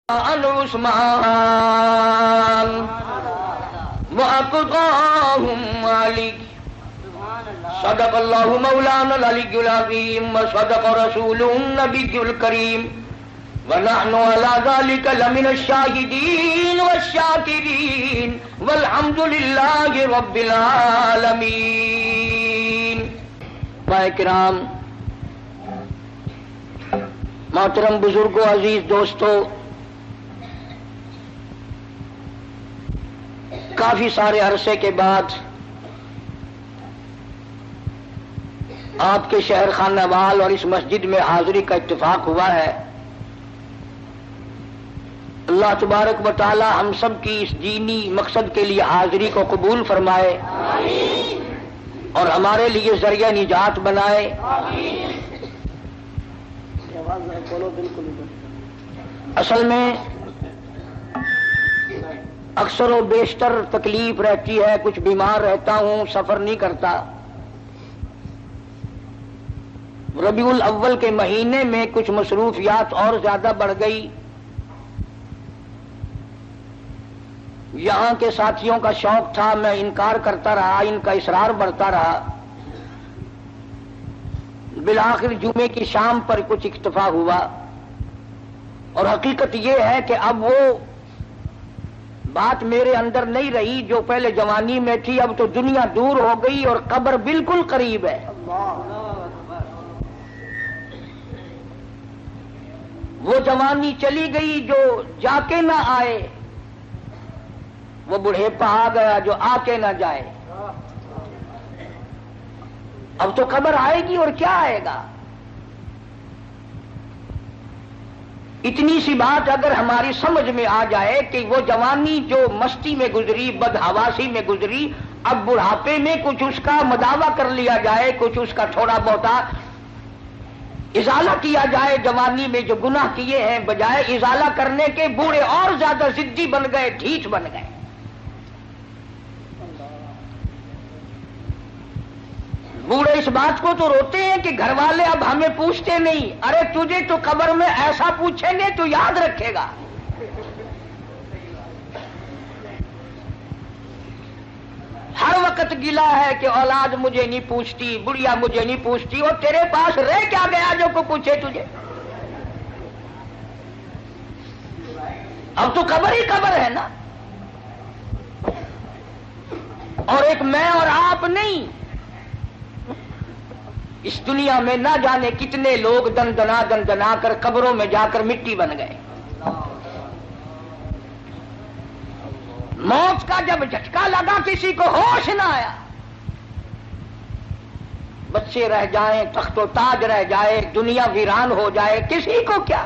عن عثمان وأقضاهم علي صدق الله مولانا العلي العظيم وصدق رسوله النبي الكريم ونحن على ذلك لمن الشاهدين والشاكرين والحمد لله رب العالمين. کرام، محترم بزرگوں، عزیز دوستو، کافی سارے عرصے کے بعد آپ کے شہر خانہ وال اور اس مسجد میں حاضری کا اتفاق ہوا ہے. اللہ تبارک و تعالی ہم سب کی اس دینی مقصد کے لیے حاضری کو قبول فرمائے اور ہمارے لیے ذریعہ نجات بنائے. اصل میں اکثر و بیشتر تکلیف رہتی ہے، کچھ بیمار رہتا ہوں، سفر نہیں کرتا. ربیع الاول کے مہینے میں کچھ مصروفیات اور زیادہ بڑھ گئی. یہاں کے ساتھیوں کا شوق تھا، میں انکار کرتا رہا، ان کا اصرار بڑھتا رہا. بالآخر جمعے کی شام پر کچھ اکتفا ہوا، اور حقیقت یہ ہے کہ اب وہ بات میرے اندر نہیں رہی جو پہلے جوانی میں تھی. اب تو دنیا دور ہو گئی اور قبر بالکل قریب ہے. وہ جوانی چلی گئی جو جا کے نہ آئے، وہ بڑھیپا آ گیا جو آ کے نہ جائے. اب تو قبر آئے گی اور کیا آئے گا. اتنی سی بات اگر ہماری سمجھ میں آ جائے کہ وہ جوانی جو مستی میں گزری، بدحواسی میں گزری، اب بڑھاپے میں کچھ اس کا مداوع کر لیا جائے، کچھ اس کا تھوڑا بہت ازالہ کیا جائے. جوانی میں جو گناہ کیے ہیں بجائے ازالہ کرنے کے بوڑھے اور زیادہ ضدی بن گئے، ڈھیٹ بن گئے. بوڑھے اس بات کو تو روتے ہیں کہ گھر والے اب ہمیں پوچھتے نہیں. ارے تجھے تو قبر میں ایسا پوچھیں گے تو یاد رکھے گا. ہر وقت گلا ہے کہ اولاد مجھے نہیں پوچھتی، بڑھیا مجھے نہیں پوچھتی. اور تیرے پاس رہ کیا گیا جو کو پوچھے تجھے؟ اب تو قبر ہی قبر ہے نا. اور ایک میں اور آپ نہیں، اس دنیا میں نہ جانے کتنے لوگ دن دنا کر قبروں میں جا کر مٹی بن گئے. موت کا جب جھٹکا لگا کسی کو ہوش نہ آیا. بچے رہ جائیں، تخت و تاج رہ جائے، دنیا ویران ہو جائے، کسی کو کیا،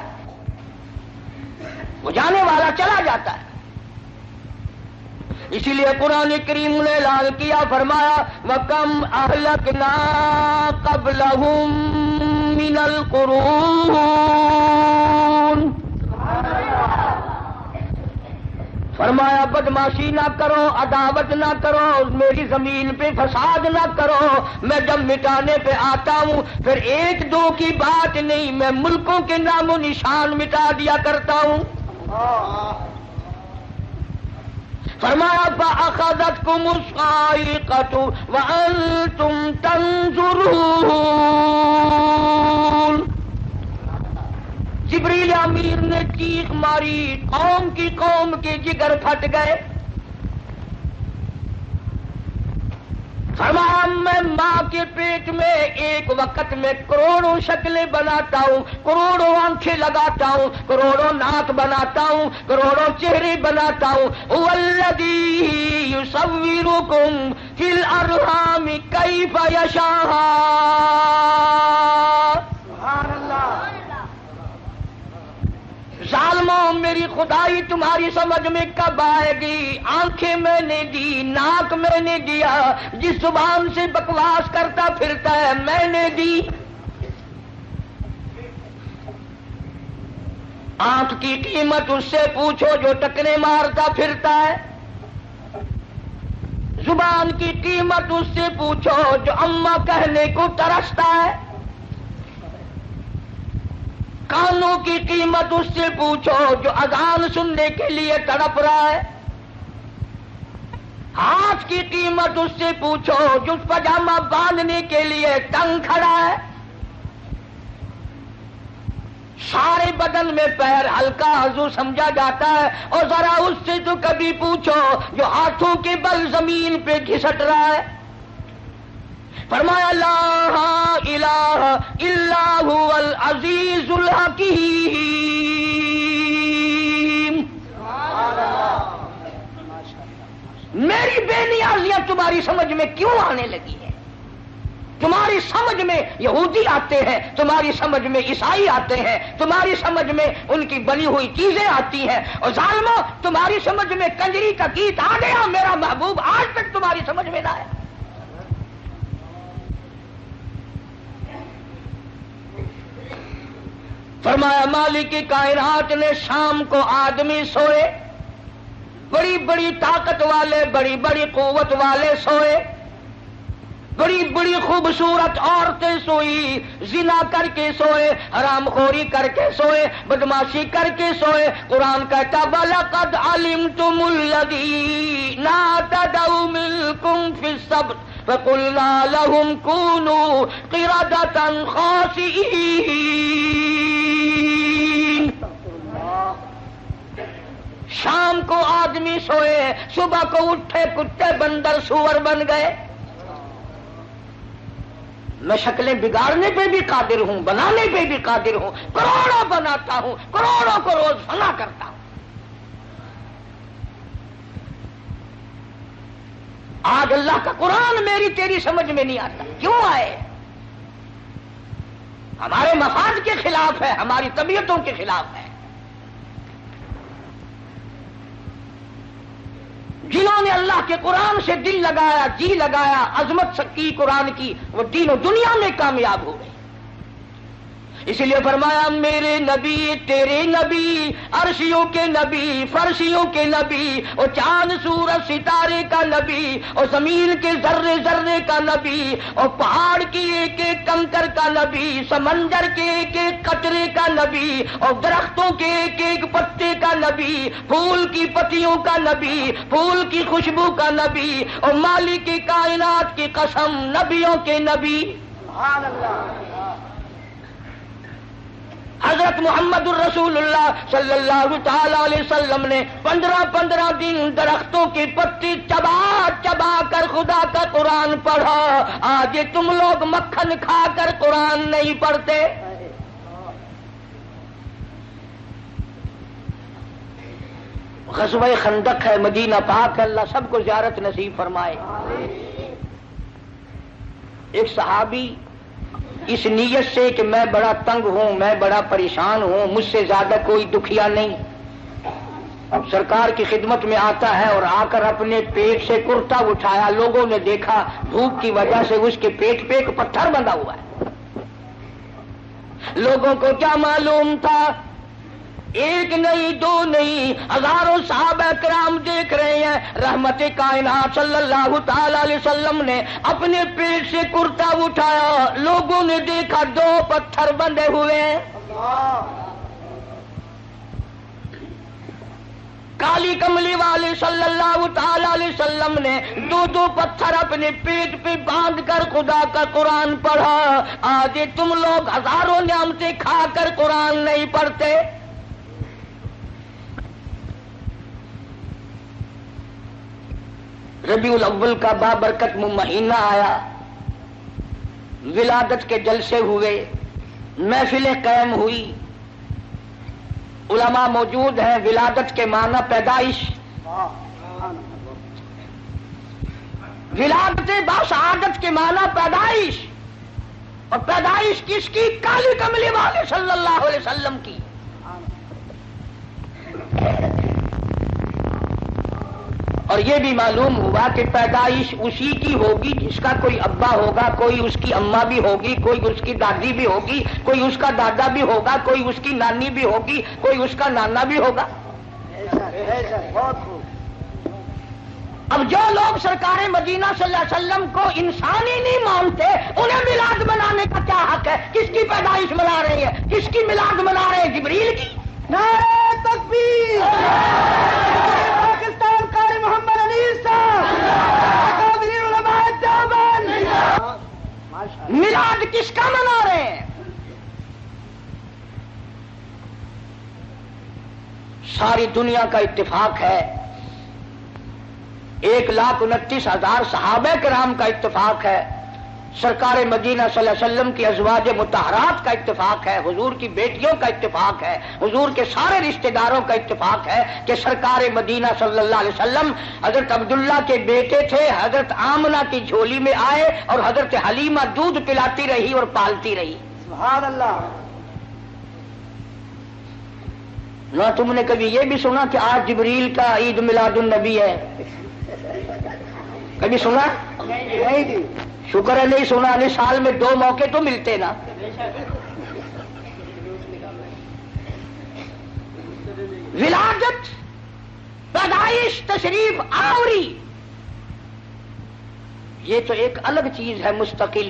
وہ جانے والا چلا جاتا ہے. اسی لیے قرآن کریم نے اعلان کیا، فرمایا وَكَمْ أَهْلَكْنَا قَبْلَهُمْ مِنَ الْقُرُونِ. فرمایا بدماشی نہ کرو، عداوت نہ کرو، میری زمین پہ فساد نہ کرو. میں جب مٹانے پہ آتا ہوں پھر ایک دو کی بات نہیں، میں ملکوں کے نام و نشان مٹا دیا کرتا ہوں. فرمایا فَأَخَذَتْكُمُ الصَّاعِقَةُ وَأَنْتُمْ تَنْظُرُونَ. جبریل امیر نے چیخ ماری، قوم کے جگر پھٹ گئے. فرمایا میں ماں کے پیٹ میں ایک وقت میں کروڑوں شکلیں بناتا ہوں، کروڑوں آنکھیں لگاتا ہوں، کروڑوں ناک بناتا ہوں، کروڑوں چہرے بناتا ہوں. والذی یصورکم فی الارحام کیف یشاء. سبحان اللہ. ظالموں، میری خدائی تمہاری سمجھ میں کب آئے گی؟ آنکھیں میں نے دی، ناک میں نے دیا، جس زبان سے بکواس کرتا پھرتا ہے میں نے دی. آنکھ کی قیمت اس سے پوچھو جو ٹکنے مارتا پھرتا ہے. زبان کی قیمت اس سے پوچھو جو اماں کہنے کو ترستا ہے. کانوں کی قیمت اس سے پوچھو جو اذان سننے کے لیے تڑپ رہا ہے، ہاتھ کی قیمت اس سے پوچھو جو پاجامہ باندھنے کے لیے تنگ کھڑا ہے، سارے بدن میں پیر ہلکا عضو سمجھا جاتا ہے، اور ذرا اس سے تو کبھی پوچھو جو ہاتھوں کے بل زمین پہ گھسٹ رہا ہے۔ فرمایا لا الہ الا هو العزیز الحکیم۔ میری بے نیازیاں تمہاری سمجھ میں کیوں آنے لگی ہیں؟ تمہاری سمجھ میں یہودی آتے ہیں، تمہاری سمجھ میں عیسائی آتے ہیں، تمہاری سمجھ میں ان کی بنی ہوئی چیزیں آتی ہیں، اور ظالموں تمہاری سمجھ میں کنجری کا گیت آ گیا، میرا محبوب آج تک تمہاری سمجھ میں نہ آیا۔ فرمایا مالک کائنات نے شام کو آدمی سوئے، بڑی بڑی طاقت والے، بڑی بڑی قوت والے سوئے، بڑی بڑی خوبصورت عورتیں سوئی، زنا کر کے سوئے، حرام خوری کر کے سوئے، بدماشی کر کے سوئے۔ قرآن کہتا وَلَقَدْ عَلِمْتُمُ الَّذِينَ اعْتَدَوْا مِنكُمْ فِي السَّبْتِ فَقُلْنَا لَهُمْ كُونُوا قِرَدَةً خَاسِئِينَ۔ شام کو آدمی سوئے، صبح کو اٹھے کتے بندر سور بن گئے۔ میں شکلیں بگاڑنے پہ بھی قادر ہوں، بنانے پہ بھی قادر ہوں، کروڑوں بناتا ہوں، کروڑوں کو روز فنا کرتا ہوں۔ آج اللہ کا قرآن میری تیری سمجھ میں نہیں آتا، کیوں آئے؟ ہمارے مفاد کے خلاف ہے، ہماری طبیعتوں کے خلاف ہے۔ جنہوں نے اللہ کے قرآن سے دل لگایا، جی لگایا، عظمت کی قرآن کی، وہ دین و دنیا میں کامیاب ہو گئے۔ اس لیے فرمایا میرے نبی تیرے نبی، عرشیوں کے نبی، فرشیوں کے نبی، اور چاند سورج ستارے کا نبی، اور زمین کے ذرے ذرے کا نبی، اور پہاڑ کی ایک ایک کنکر کا نبی، سمندر کے ایک ایک قطرے کا نبی، اور درختوں کے ایک ایک پتے کا نبی، پھول کی پتیوں کا نبی، پھول کی خوشبو کا نبی، اور مالک کائنات کی قسم نبیوں کے نبی۔ سبحان اللہ۔ حضرت محمد الرسول اللہ صلی اللہ تعالی علیہ وسلم نے 15 دن درختوں کی پتی چبا چبا کر خدا کا قرآن پڑھا۔ آج تم لوگ مکھن کھا کر قرآن نہیں پڑھتے۔ غزوہ خندق ہے، مدینہ پاک ہے، اللہ سب کو زیارت نصیب فرمائے۔ ایک صحابی اس نیت سے کہ میں بڑا تنگ ہوں، میں بڑا پریشان ہوں، مجھ سے زیادہ کوئی دکھیا نہیں، اب سرکار کی خدمت میں آتا ہے، اور آ کر اپنے پیٹ سے کرتا اٹھایا، لوگوں نے دیکھا دھوپ کی وجہ سے اس کے پیٹ پہ ایک پتھر بندھا ہوا ہے۔ لوگوں کو کیا معلوم تھا؟ ایک نہیں، دو نہیں، ہزاروں صحابہ کرام دیکھ رہے ہیں۔ رحمت کائنات صلی اللہ تعالی علیہ وسلم نے اپنے پیٹ سے کرتا اٹھایا، لوگوں نے دیکھا 2 پتھر بندھے ہوئے ہیں۔ کالی کملی والے صلی اللہ تعالی علیہ وسلم نے 2 پتھر اپنے پیٹ پہ باندھ کر خدا کا قرآن پڑھا۔ آج تم لوگ ہزاروں نعمتیں کھا کر قرآن نہیں پڑھتے۔ ربیع الاول کا بابرکت مہینہ آیا، ولادت کے جلسے ہوئے، محفلیں قائم ہوئی، علماء موجود ہیں۔ ولادت کے معنی پیدائش، ولادت باسعادت کے معنی پیدائش، اور پیدائش کس کی؟ کالی کملی والے صلی اللہ علیہ وسلم کی۔ اور یہ بھی معلوم ہوا کہ پیدائش اسی کی ہوگی جس کا کوئی ابا ہوگا، کوئی اس کی اماں بھی ہوگی، کوئی اس کی دادی بھی ہوگی، کوئی اس کا دادا بھی ہوگا، کوئی اس کی نانی بھی ہوگی، کوئی اس کا نانا بھی ہوگا۔ اب جو لوگ سرکار مدینہ صلی اللہ علیہ وسلم کو انسان ہی نہیں مانتے، انہیں میلاد منانے کا کیا حق ہے؟ کس کی پیدائش منا رہے ہیں؟ کس کس کی میلاد منا رہے ہیں؟ جبریل کی. نعرہ تکبیر. پاکستان قاری محمد انیس صاحب، اکابرین علماء دیوبند. میلاد کس کا منا رہے ہیں؟ ساری دنیا کا اتفاق ہے، 1,29,000 صحابہ کرام کا اتفاق ہے، سرکار مدینہ صلی اللہ علیہ وسلم کی ازواج مطہرات کا اتفاق ہے، حضور کی بیٹیوں کا اتفاق ہے، حضور کے سارے رشتہ داروں کا اتفاق ہے کہ سرکار مدینہ صلی اللہ علیہ وسلم حضرت عبداللہ کے بیٹے تھے، حضرت آمنہ کی جھولی میں آئے اور حضرت حلیمہ دودھ پلاتی رہی اور پالتی رہی. سبحان اللہ. نہ تم نے کبھی یہ بھی سنا کہ آج جبریل کا عید میلاد النبی ہے؟ کبھی سنا؟ نہیں جی. شکر ہے نہیں سنا، نہیں سال میں 2 موقع تو ملتے نا. ولادت، پیدائش، تشریف آوری، یہ تو ایک الگ چیز ہے مستقل.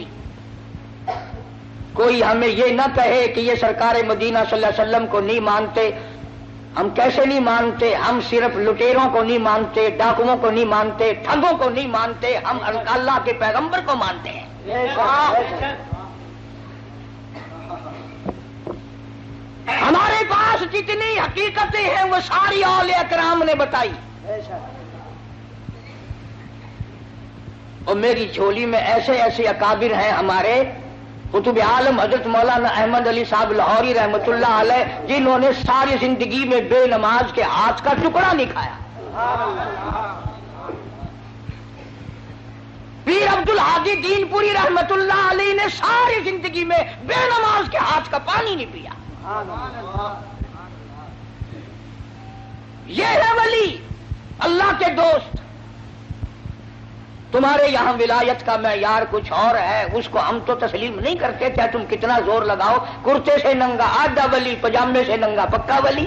کوئی ہمیں یہ نہ کہے کہ یہ سرکار مدینہ صلی اللہ علیہ وسلم کو نہیں مانتے. ہم کیسے نہیں مانتے؟ ہم صرف لٹیروں کو نہیں مانتے، ڈاکوؤں کو نہیں مانتے، ٹھگوں کو نہیں مانتے، ہم اللہ کے پیغمبر کو مانتے ہیں. ہمارے پاس جتنی حقیقتیں ہیں وہ ساری اولیاء کرام نے بتائی. اور میری جھولی میں ایسے ایسے اکابر ہیں ہمارے قطب عالم حضرت مولانا احمد علی صاحب لاہوری رحمۃ اللہ علیہ، جنہوں نے ساری زندگی میں بے نماز کے ہاتھ کا ٹکڑا نہیں کھایا. پیر عبد الحادی دین پوری رحمۃ اللہ علیہ نے ساری زندگی میں بے نماز کے ہاتھ کا پانی نہیں پیا. یہ ہے ولی، اللہ کے دوست. تمہارے یہاں ولایت کا معیار کچھ اور ہے، اس کو ہم تو تسلیم نہیں کرتے، چاہے تم کتنا زور لگاؤ. کرتے سے ننگا آدھا ولی، پجامے سے ننگا پکا ولی.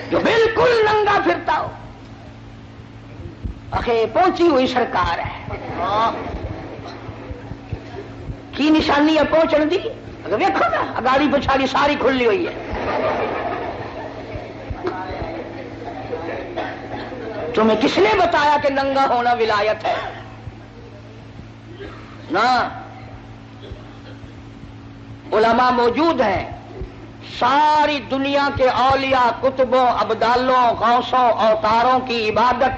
جو بالکل ننگا پھرتا ہو، اخے پہنچی ہوئی سرکار ہے کی نشانی ہے پہنچن دی. اگر دیکھو نا اگاڑی پچھاڑی ساری کھلی ہوئی ہے. تمہیں کس نے بتایا کہ ننگا ہونا ولایت ہے؟ نہ، علماء موجود ہیں، ساری دنیا کے اولیاء، کتبوں، ابدالوں، غوثوں، اوتاروں کی عبادت،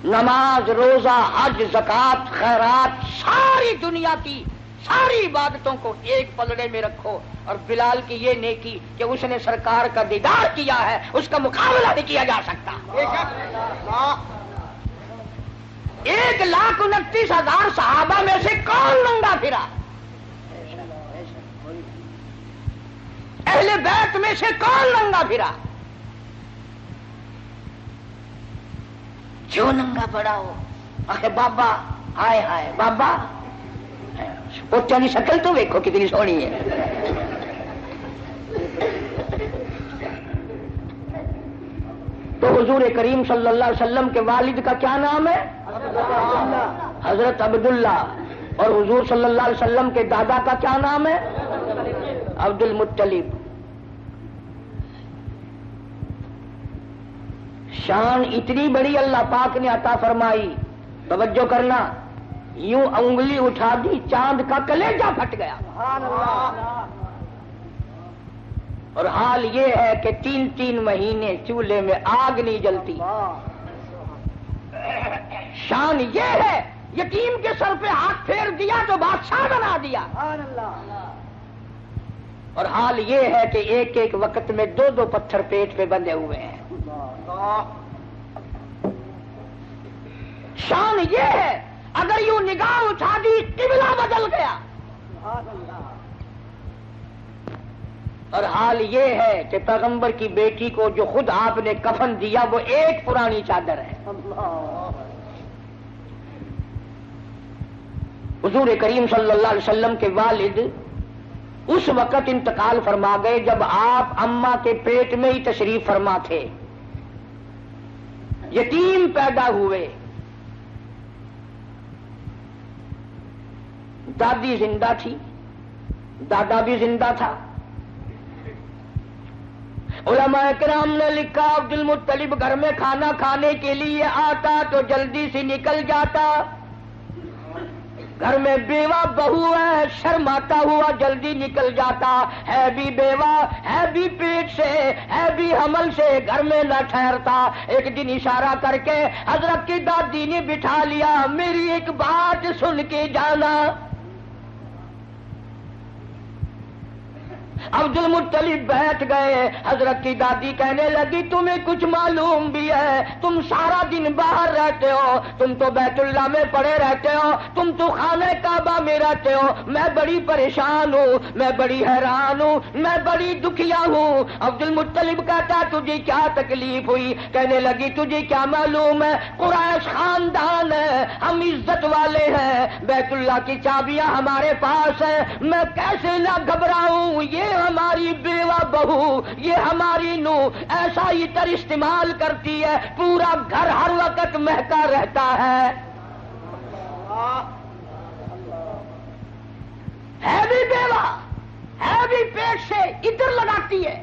نماز، روزہ، حج، زکوٰۃ، خیرات، ساری دنیا کی ساری عبادتوں کو ایک پلڑے میں رکھو، اور بلال کی یہ نیکی کہ اس نے سرکار کا دیدار کیا ہے، اس کا مقابلہ نہیں کیا جا سکتا. 1,29,000 صحابہ میں سے کون ننگا پھرا؟ اہل بیت میں سے کون ننگا پھرا؟ جو ننگا پڑا ہو، آخے بابا، ہائے ہائے بابا، پوچھا کی شکل تو دیکھو کتنی سونی ہے. تو حضور کریم صلی اللہ علیہ وسلم کے والد کا کیا نام ہے؟ حضرت عبداللہ. اور حضور صلی اللہ علیہ وسلم کے دادا کا کیا نام ہے؟ عبد المطلب. شان اتنی بڑی اللہ پاک نے عطا فرمائی، توجہ کرنا، یوں انگلی اٹھا دی چاند کا کلیجہ پھٹ گیا. اور حال یہ ہے کہ 3 مہینے چولہے میں آگ نہیں جلتی. شان یہ ہے، یتیم کے سر پہ ہاتھ پھیر دیا تو بادشاہ بنا دیا. اور حال یہ ہے کہ ایک ایک وقت میں 2 پتھر پیٹ پہ بندھے ہوئے ہیں. شان یہ ہے، اگر یوں نگاہ اٹھا دی قبلہ بدل گیا. اور حال یہ ہے کہ پیغمبر کی بیٹی کو جو خود آپ نے کفن دیا وہ ایک پرانی چادر ہے. حضور کریم صلی اللہ علیہ وسلم کے والد اس وقت انتقال فرما گئے جب آپ اماں کے پیٹ میں ہی تشریف فرما تھے. یتیم پیدا ہوئے، دادی زندہ تھی، دادا بھی زندہ تھا. علماء کرام نے لکھا عبد المطلب گھر میں کھانا کھانے کے لیے آتا تو جلدی سے نکل جاتا. گھر میں بیوہ بہو ہے، شرماتا ہوا جلدی نکل جاتا. ہے بھی بیوہ، ہے بھی پیٹ سے، ہے بھی حمل سے، گھر میں نہ ٹھہرتا. ایک دن اشارہ کر کے حضرت کی دادی نے بٹھا لیا، میری ایک بات سن کے جانا. عبد المطلب بیٹھ گئے. حضرت کی دادی کہنے لگی تمہیں کچھ معلوم بھی ہے؟ تم سارا دن باہر رہتے ہو، تم تو بیت اللہ میں پڑے رہتے ہو، تم تو خانہ کعبہ میں رہتے ہو. میں بڑی پریشان ہوں، میں بڑی حیران ہوں، میں بڑی دکھیا ہوں. عبد المطلب کہتا تجھے کیا تکلیف ہوئی؟ کہنے لگی تجھے کیا معلوم ہے، قریش خاندان ہے، ہم عزت والے ہیں، بیت اللہ کی چابیاں ہمارے پاس ہیں، میں کیسے نہ گھبراؤں. یہ ہماری بیوہ بہو، یہ ہماری نو ایسا عطر استعمال کرتی ہے، پورا گھر ہر وقت مہکا رہتا ہے. ہے بھی بیوہ، ہے بھی پیٹ سے، عطر لگاتی ہے.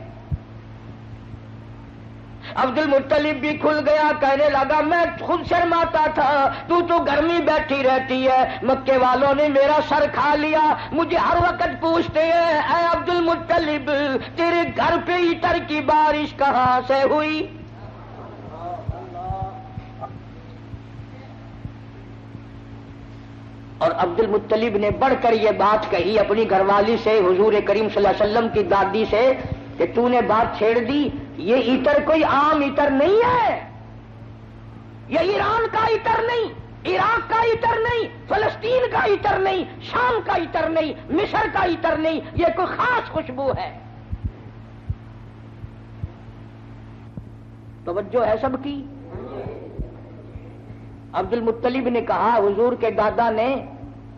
عبد المطلب بھی کھل گیا، کہنے لگا میں خود شرماتا تھا، تو گھر میں بیٹھی رہتی ہے. مکے والوں نے میرا سر کھا لیا، مجھے ہر وقت پوچھتے ہیں اے عبد المطلب تیرے گھر پہ عطر کی بارش کہاں سے ہوئی؟ اور عبد المطلب نے بڑھ کر یہ بات کہی اپنی گھر والی سے، حضور کریم صلی اللہ علیہ وسلم کی دادی سے، کہ تو نے بات چھیڑ دی. یہ عطر کوئی عام عطر نہیں ہے، یہ ایران کا عطر نہیں، عراق کا عطر نہیں، فلسطین کا عطر نہیں، شام کا عطر نہیں، مصر کا عطر نہیں، یہ کوئی خاص خوشبو ہے. توجہ ہے سب کی؟ عبد المطلب نے کہا حضور کے دادا نے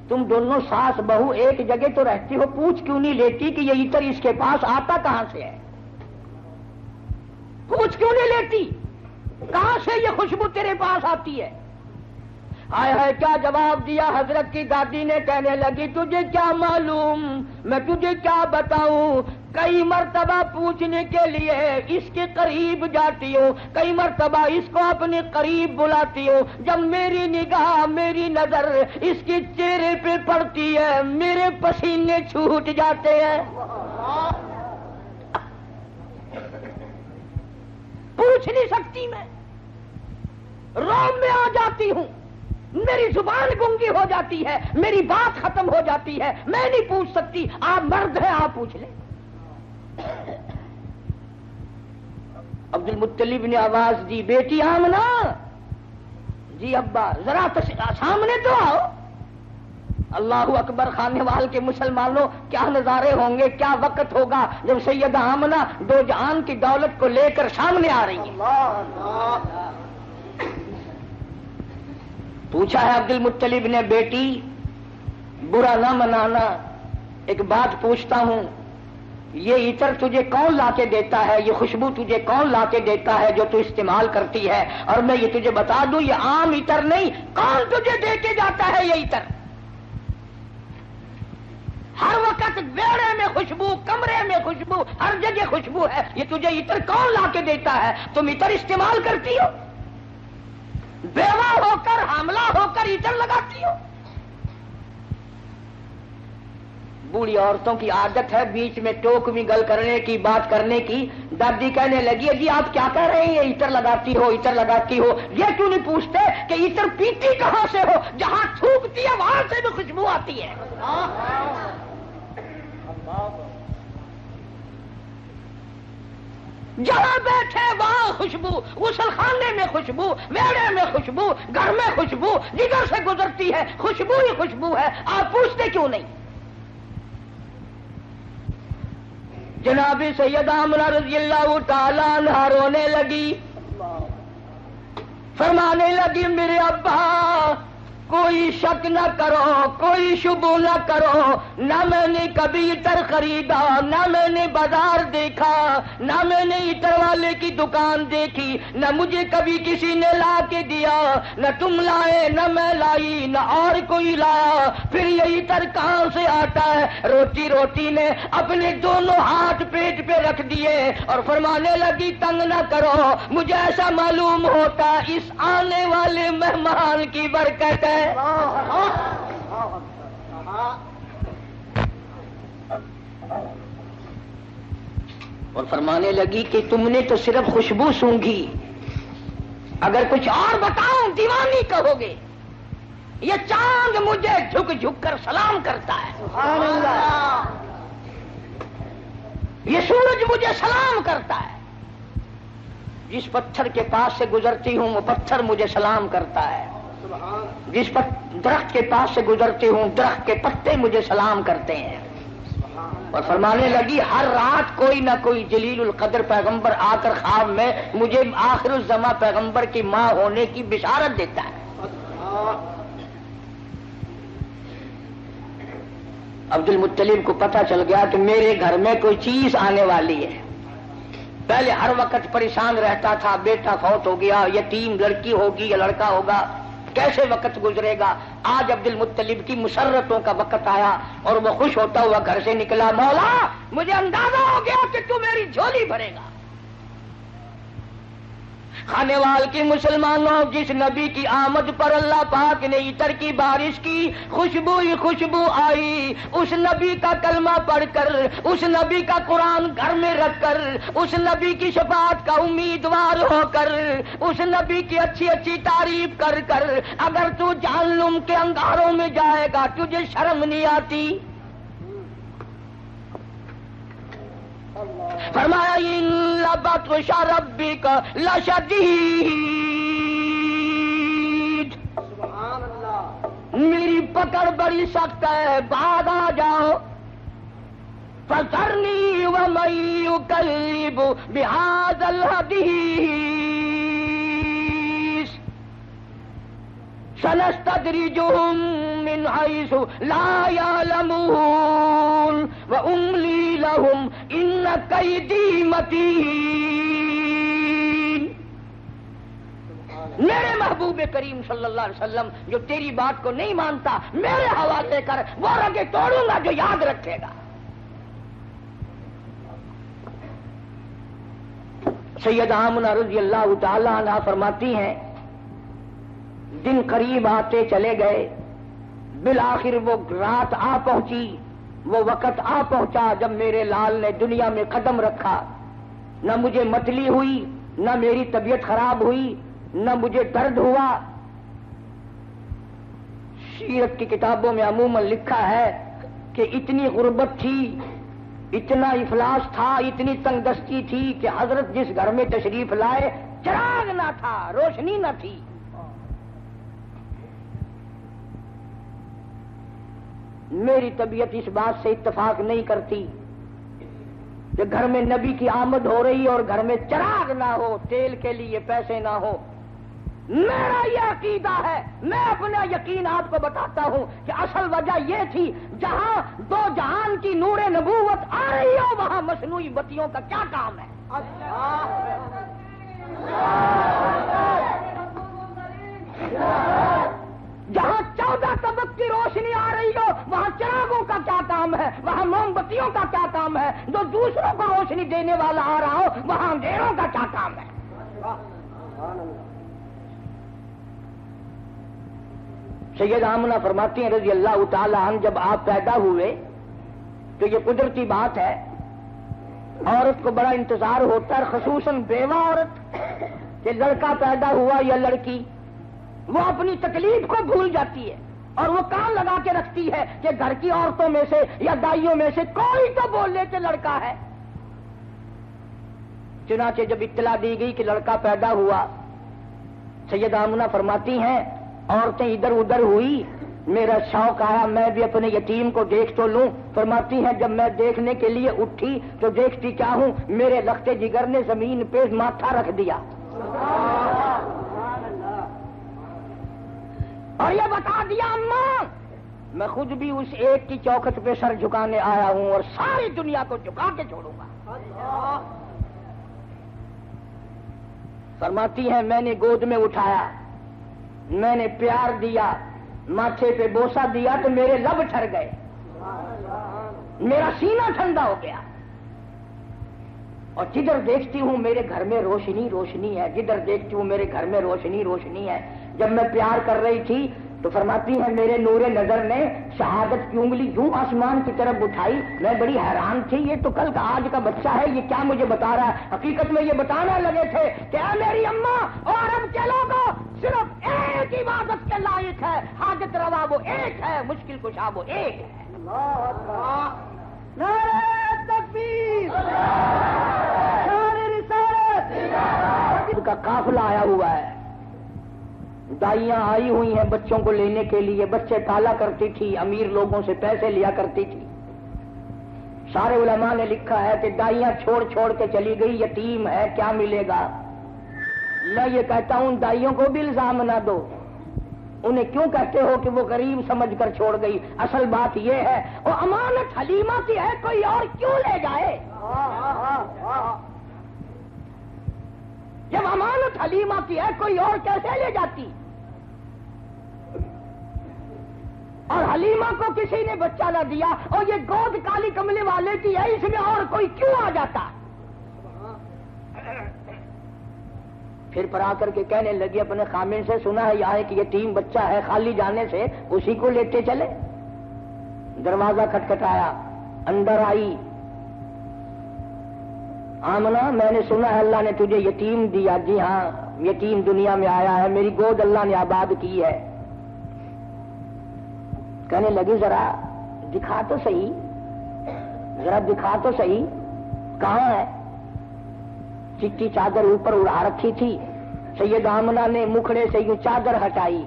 تم دونوں ساس بہو ایک جگہ تو رہتی ہو، پوچھ کیوں نہیں لیتی کہ یہ عطر اس کے پاس آتا کہاں سے ہے؟ پوچھ کیوں نہیں لیتی کہاں سے یہ خوشبو تیرے پاس آتی ہے؟ ہائے ہائے کیا جواب دیا حضرت کی دادی نے. کہنے لگی تجھے کیا معلوم، میں تجھے کیا بتاؤں. کئی مرتبہ پوچھنے کے لیے اس کے قریب جاتی ہوں، کئی مرتبہ اس کو اپنے قریب بلاتی ہوں. جب میری نگاہ، میری نظر اس کے چہرے پہ پڑتی ہے، میرے پسینے چھوٹ جاتے ہیں. پوچھ نہیں سکتی، میں روم میں آ جاتی ہوں، میری زبان گنگی ہو جاتی ہے، میری بات ختم ہو جاتی ہے، میں نہیں پوچھ سکتی. آپ مرد ہیں، آپ پوچھ لیں. عبد المطلب نے آواز دی بیٹی آمنہ. جی ابا ذرا سامنے تو آؤ. اللہ اکبر، خانے وال کے مسلمانوں کیا نظارے ہوں گے، کیا وقت ہوگا جب سیدہ آمنہ دو جہان کی دولت کو لے کر سامنے آ رہی ہے. پوچھا ہے عبد المطلب نے بیٹی برا نہ منانا، ایک بات پوچھتا ہوں، یہ عطر تجھے کون لا کے دیتا ہے، یہ خوشبو تجھے کون لا کے دیتا ہے جو تو استعمال کرتی ہے؟ اور میں یہ تجھے بتا دوں یہ عام عطر نہیں، کون تجھے دے کے جاتا ہے یہ عطر؟ ہر وقت بیڑے میں خوشبو، کمرے میں خوشبو، ہر جگہ خوشبو ہے. یہ تجھے عطر کون لا کے دیتا ہے؟ تم عطر استعمال کرتی ہو، بیوہ ہو کر، حاملہ ہو کر عطر لگاتی ہو. بوڑھی عورتوں کی عادت ہے بیچ میں ٹوک میں گل کرنے کی، بات کرنے کی. دادی کہنے لگی جی آپ کیا کہہ رہے ہیں، یہ عطر لگاتی ہو، عطر لگاتی ہو. یہ کیوں نہیں پوچھتے کہ عطر پیتی کہاں سے ہو؟ جہاں تھوکتی ہے وہاں سے بھی خوشبو آتی ہے. جہاں بیٹھے وہاں خوشبو، غسل خانے میں خوشبو، ویڑے میں خوشبو، گھر میں خوشبو، جدھر سے گزرتی ہے خوشبو ہی خوشبو ہے. آپ پوچھتے کیوں نہیں؟ جناب سیدہ آمنہ رضی اللہ تعالیٰ عنہا رونے لگی، فرمانے لگی میرے ابا کوئی کوئی شک نہ کرو، کوئی شبہ نہ کرو، نہ میں نے کبھی عطر خریدا، نہ میں نے بازار دیکھا، نہ میں نے عطر والے کی دکان دیکھی، نہ مجھے کبھی کسی نے لا کے دیا، نہ تم لائے، نہ میں لائی، نہ اور کوئی لایا، پھر یہ عطر کہاں سے آتا ہے؟ روٹی نے اپنے دونوں ہاتھ پیٹ پہ رکھ دیے اور فرمانے لگی تنگ نہ کرو، مجھے ایسا معلوم ہوتا اس آنے والے مہمان کی برکت ہے۔ اور فرمانے لگی کہ تم نے تو صرف خوشبو سونگھی، اگر کچھ اور بتاؤں دیوانی کہو گے۔ یہ چاند مجھے جھک جھک کر سلام کرتا ہے، سبحان اللہ۔ یہ سورج مجھے سلام کرتا ہے، جس پتھر کے پاس سے گزرتی ہوں وہ پتھر مجھے سلام کرتا ہے، جس درخت کے پاس سے گزرتی ہوں درخت کے پتے مجھے سلام کرتے ہیں۔ اور فرمانے لگی ہر رات کوئی نہ کوئی جلیل القدر پیغمبر آ کر خواب میں مجھے آخر الزماں پیغمبر کی ماں ہونے کی بشارت دیتا ہے۔ عبد المطلب کو پتہ چل گیا کہ میرے گھر میں کوئی چیز آنے والی ہے۔ پہلے ہر وقت پریشان رہتا تھا، بیٹا فوت ہو گیا، یتیم لڑکی ہوگی یا لڑکا ہوگا، کیسے وقت گزرے گا۔ آج عبد المطلب کی مسرتوں کا وقت آیا اور وہ خوش ہوتا ہوا گھر سے نکلا، مولا مجھے اندازہ ہو گیا کہ تو میری جھولی بھرے گا۔ خانے وال کے مسلمانوں، جس نبی کی آمد پر اللہ پاک نے عطر کی بارش کی، خوشبو ہی خوشبو آئی، اس نبی کا کلمہ پڑھ کر، اس نبی کا قرآن گھر میں رکھ کر، اس نبی کی شفاعت کا امیدوار ہو کر، اس نبی کی اچھی اچھی تعریف کر کر اگر تو جہنم کے انگاروں میں جائے گا تجھے شرم نہیں آتی؟ فرمایا ان لبطش ربک لشدید، میری پکڑ بڑی سخت ہے، بعد آ جاؤ۔ فذرنی ومن یکذب بہذا الحدیث سنستدرجهم من حيث لا يعلمون وأملي لهم إن كيدي متين۔ میرے محبوب کریم صلی اللہ علیہ وسلم جو تیری بات کو نہیں مانتا، میرے حوالے کر، وہ رگیں توڑوں گا جو یاد رکھے گا۔ سیدہ آمنہ رضی اللہ تعالی عنہا فرماتی ہیں دن قریب آتے چلے گئے، بالآخر وہ رات آ پہنچی، وہ وقت آ پہنچا جب میرے لال نے دنیا میں قدم رکھا۔ نہ مجھے متلی ہوئی، نہ میری طبیعت خراب ہوئی، نہ مجھے درد ہوا۔ سیرت کی کتابوں میں عموماً لکھا ہے کہ اتنی غربت تھی، اتنا افلاس تھا، اتنی تنگ دستی تھی کہ حضرت جس گھر میں تشریف لائے چراغ نہ تھا، روشنی نہ تھی۔ میری طبیعت اس بات سے اتفاق نہیں کرتی کہ گھر میں نبی کی آمد ہو رہی اور گھر میں چراغ نہ ہو، تیل کے لیے پیسے نہ ہو۔ میرا یہ عقیدہ ہے، میں اپنا یقین آپ کو بتاتا ہوں کہ اصل وجہ یہ تھی، جہاں دو جہان کی نور نبوت آ رہی ہو وہاں مصنوعی بتیوں کا کیا کام ہے؟ جہاں 14 طبق کی روشنی آ رہی ہو وہاں چراغوں کا کیا کام ہے؟ وہاں موم بتیوں کا کیا کام ہے؟ جو دوسروں کو روشنی دینے والا آ رہا ہو وہاں اندھیروں کا کیا کام ہے؟ سید آمنہ فرماتی ہیں رضی اللہ تعالی عنہ جب آپ پیدا ہوئے تو یہ قدرتی بات ہے، عورت کو بڑا انتظار ہوتا ہے، خصوصاً بیوہ عورت، کہ لڑکا پیدا ہوا یا لڑکی، وہ اپنی تکلیف کو بھول جاتی ہے اور وہ کان لگا کے رکھتی ہے کہ گھر کی عورتوں میں سے یا دائیوں میں سے کوئی تو بول لے کہ لڑکا ہے۔ چنانچہ جب اطلاع دی گئی کہ لڑکا پیدا ہوا، سید آمنہ فرماتی ہیں عورتیں ادھر ادھر ہوئی، میرا شوق آیا میں بھی اپنے یتیم کو دیکھ تو لوں۔ فرماتی ہیں جب میں دیکھنے کے لیے اٹھی تو دیکھتی کیا ہوں، میرے لخت جگر نے زمین پہ ماتھا رکھ دیا۔ اور یہ بتا دیا اماں میں خود بھی اس ایک کی چوکھٹ پہ سر جھکانے آیا ہوں اور ساری دنیا کو جھکا کے چھوڑوں گا. فرماتی ہیں میں نے گود میں اٹھایا, میں نے پیار دیا, ماتھے پہ بوسہ دیا تو میرے لب ٹھر گئے, میرا سینہ ٹھنڈا ہو گیا, اور جدھر دیکھتی ہوں میرے گھر میں روشنی روشنی ہے, جدھر دیکھتی ہوں میرے گھر میں روشنی روشنی ہے. جب میں پیار کر رہی تھی تو فرماتی ہیں میرے نور نظر نے شہادت کی انگلی یوں آسمان کی طرف اٹھائی, میں بڑی حیران تھی, یہ تو کل کا آج کا بچہ ہے, یہ کیا مجھے بتا رہا ہے. حقیقت میں یہ بتانا لگے تھے کہ اے میری اماں اور عرب کے لوگوں صرف ایک عبادت کے لائق ہے, حاجت روا وہ ایک ہے, مشکل کشا وہ ایک ہے. نعرہ تکبیر, نعرہ رسالت. کا قافلہ آیا ہوا ہے, دائیاں آئی ہوئی ہیں بچوں کو لینے کے لیے, بچے پالا کرتی تھی, امیر لوگوں سے پیسے لیا کرتی تھی. سارے علماء نے لکھا ہے کہ دائیاں چھوڑ چھوڑ کے چلی گئی, یتیم ہے کیا ملے گا. میں یہ کہتا ہوں دائیوں کو بھی الزام نہ دو, انہیں کیوں کہتے ہو کہ وہ غریب سمجھ کر چھوڑ گئی. اصل بات یہ ہے وہ امانت حلیمہ کی ہے, کوئی اور کیوں لے جائے. جب امانت حلیمہ کی ہے کوئی اور کیسے لے جاتی. اور حلیمہ کو کسی نے بچہ نہ دیا, اور یہ گود کالی کملے والے کی ہے, اس میں اور کوئی کیوں آ جاتا. پھر پر آ کر کے کہنے لگی اپنے خامن سے, سنا ہے یہاں ایک یتیم بچہ ہے, خالی جانے سے اسی کو لیتے چلے. دروازہ کھٹکھٹایا, اندر آئی. آمنہ میں نے سنا ہے اللہ نے تجھے یتیم دیا. جی ہاں یتیم دنیا میں آیا ہے, میری گود اللہ نے آباد کی ہے. کہنے لگی ذرا دکھا تو صحیح, ذرا دکھا تو صحیح, کہاں ہے. چٹی چادر اوپر اڑا رکھی تھی, سید آمنہ نے مکھڑے سے یوں چادر ہٹائی.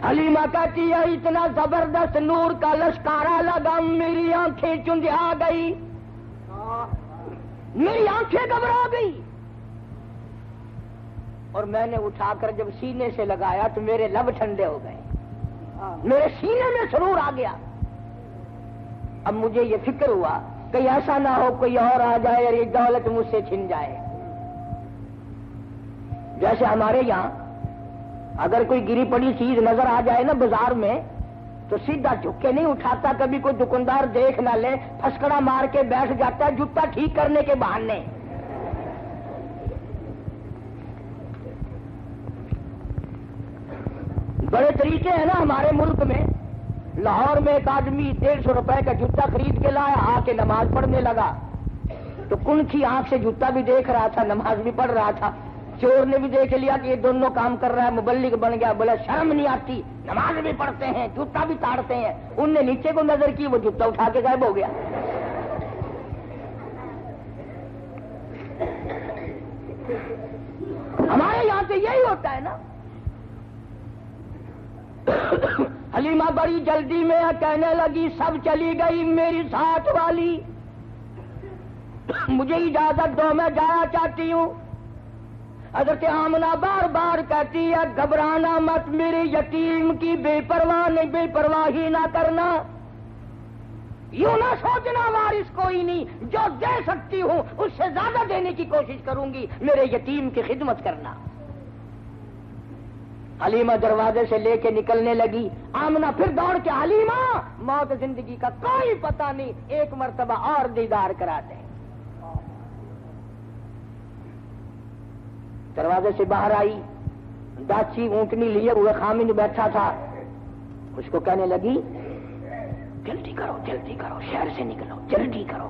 حلیمہ کہتی ہے اتنا زبردست نور کا لشکارا لگا, میری آنکھیں چندھا گئی, میری آنکھیں گھبرا گئی. اور میں نے اٹھا کر جب سینے سے لگایا تو میرے لب ٹھنڈے ہو گئے, میرے سینے میں سرور آ گیا. اب مجھے یہ فکر ہوا کہیں ایسا نہ ہو کوئی اور آ جائے اور یہ دولت مجھ سے چھن جائے. جیسے ہمارے یہاں اگر کوئی گری پڑی چیز نظر آ جائے نا بازار میں تو سیدھا جھک کے نہیں اٹھاتا, کبھی کوئی دکاندار دیکھ نہ لے پھسکڑا مار کے بیٹھ جاتا ہے جوتا ٹھیک کرنے کے بہانے. بڑے طریقے ہیں نا ہمارے ملک میں. لاہور میں ایک آدمی 150 روپے کا جوتا خرید کے لایا, آ کے نماز پڑھنے لگا تو کنکھی آنکھ سے جوتا بھی دیکھ رہا تھا, نماز بھی پڑھ رہا تھا. چور نے بھی دیکھ لیا کہ یہ دونوں کام کر رہا ہے, مبلغ بن گیا. بولا شرم نہیں آتی, نماز بھی پڑھتے ہیں جوتا بھی تاڑتے ہیں. ان نے نیچے کو نظر کی, وہ جوتا اٹھا کے غائب ہو گیا. ہمارے یہاں سے یہی ہوتا ہے نا. حلیمہ بڑی جلدی میں کہنے لگی سب چلی گئی میری ساتھ والی, مجھے اجازت دو میں جانا چاہتی ہوں. حضرت آمنہ بار بار کہتی ہے گھبرانا مت, میرے یتیم کی بے پرواہی نہ کرنا, یوں نہ سوچنا وارث کوئی نہیں, جو دے سکتی ہوں اس سے زیادہ دینے کی کوشش کروں گی, میرے یتیم کی خدمت کرنا. حلیمہ دروازے سے لے کے نکلنے لگی. آمنہ پھر دوڑ کے حلیمہ موت زندگی کا کوئی پتہ نہیں, ایک مرتبہ اور دیدار کرا دیں. دروازے سے باہر آئی, داچی اونٹنی لیے ہوئے خامن بیٹھا تھا, اس کو کہنے لگی جلدی کرو شہر سے نکلو, جلدی کرو.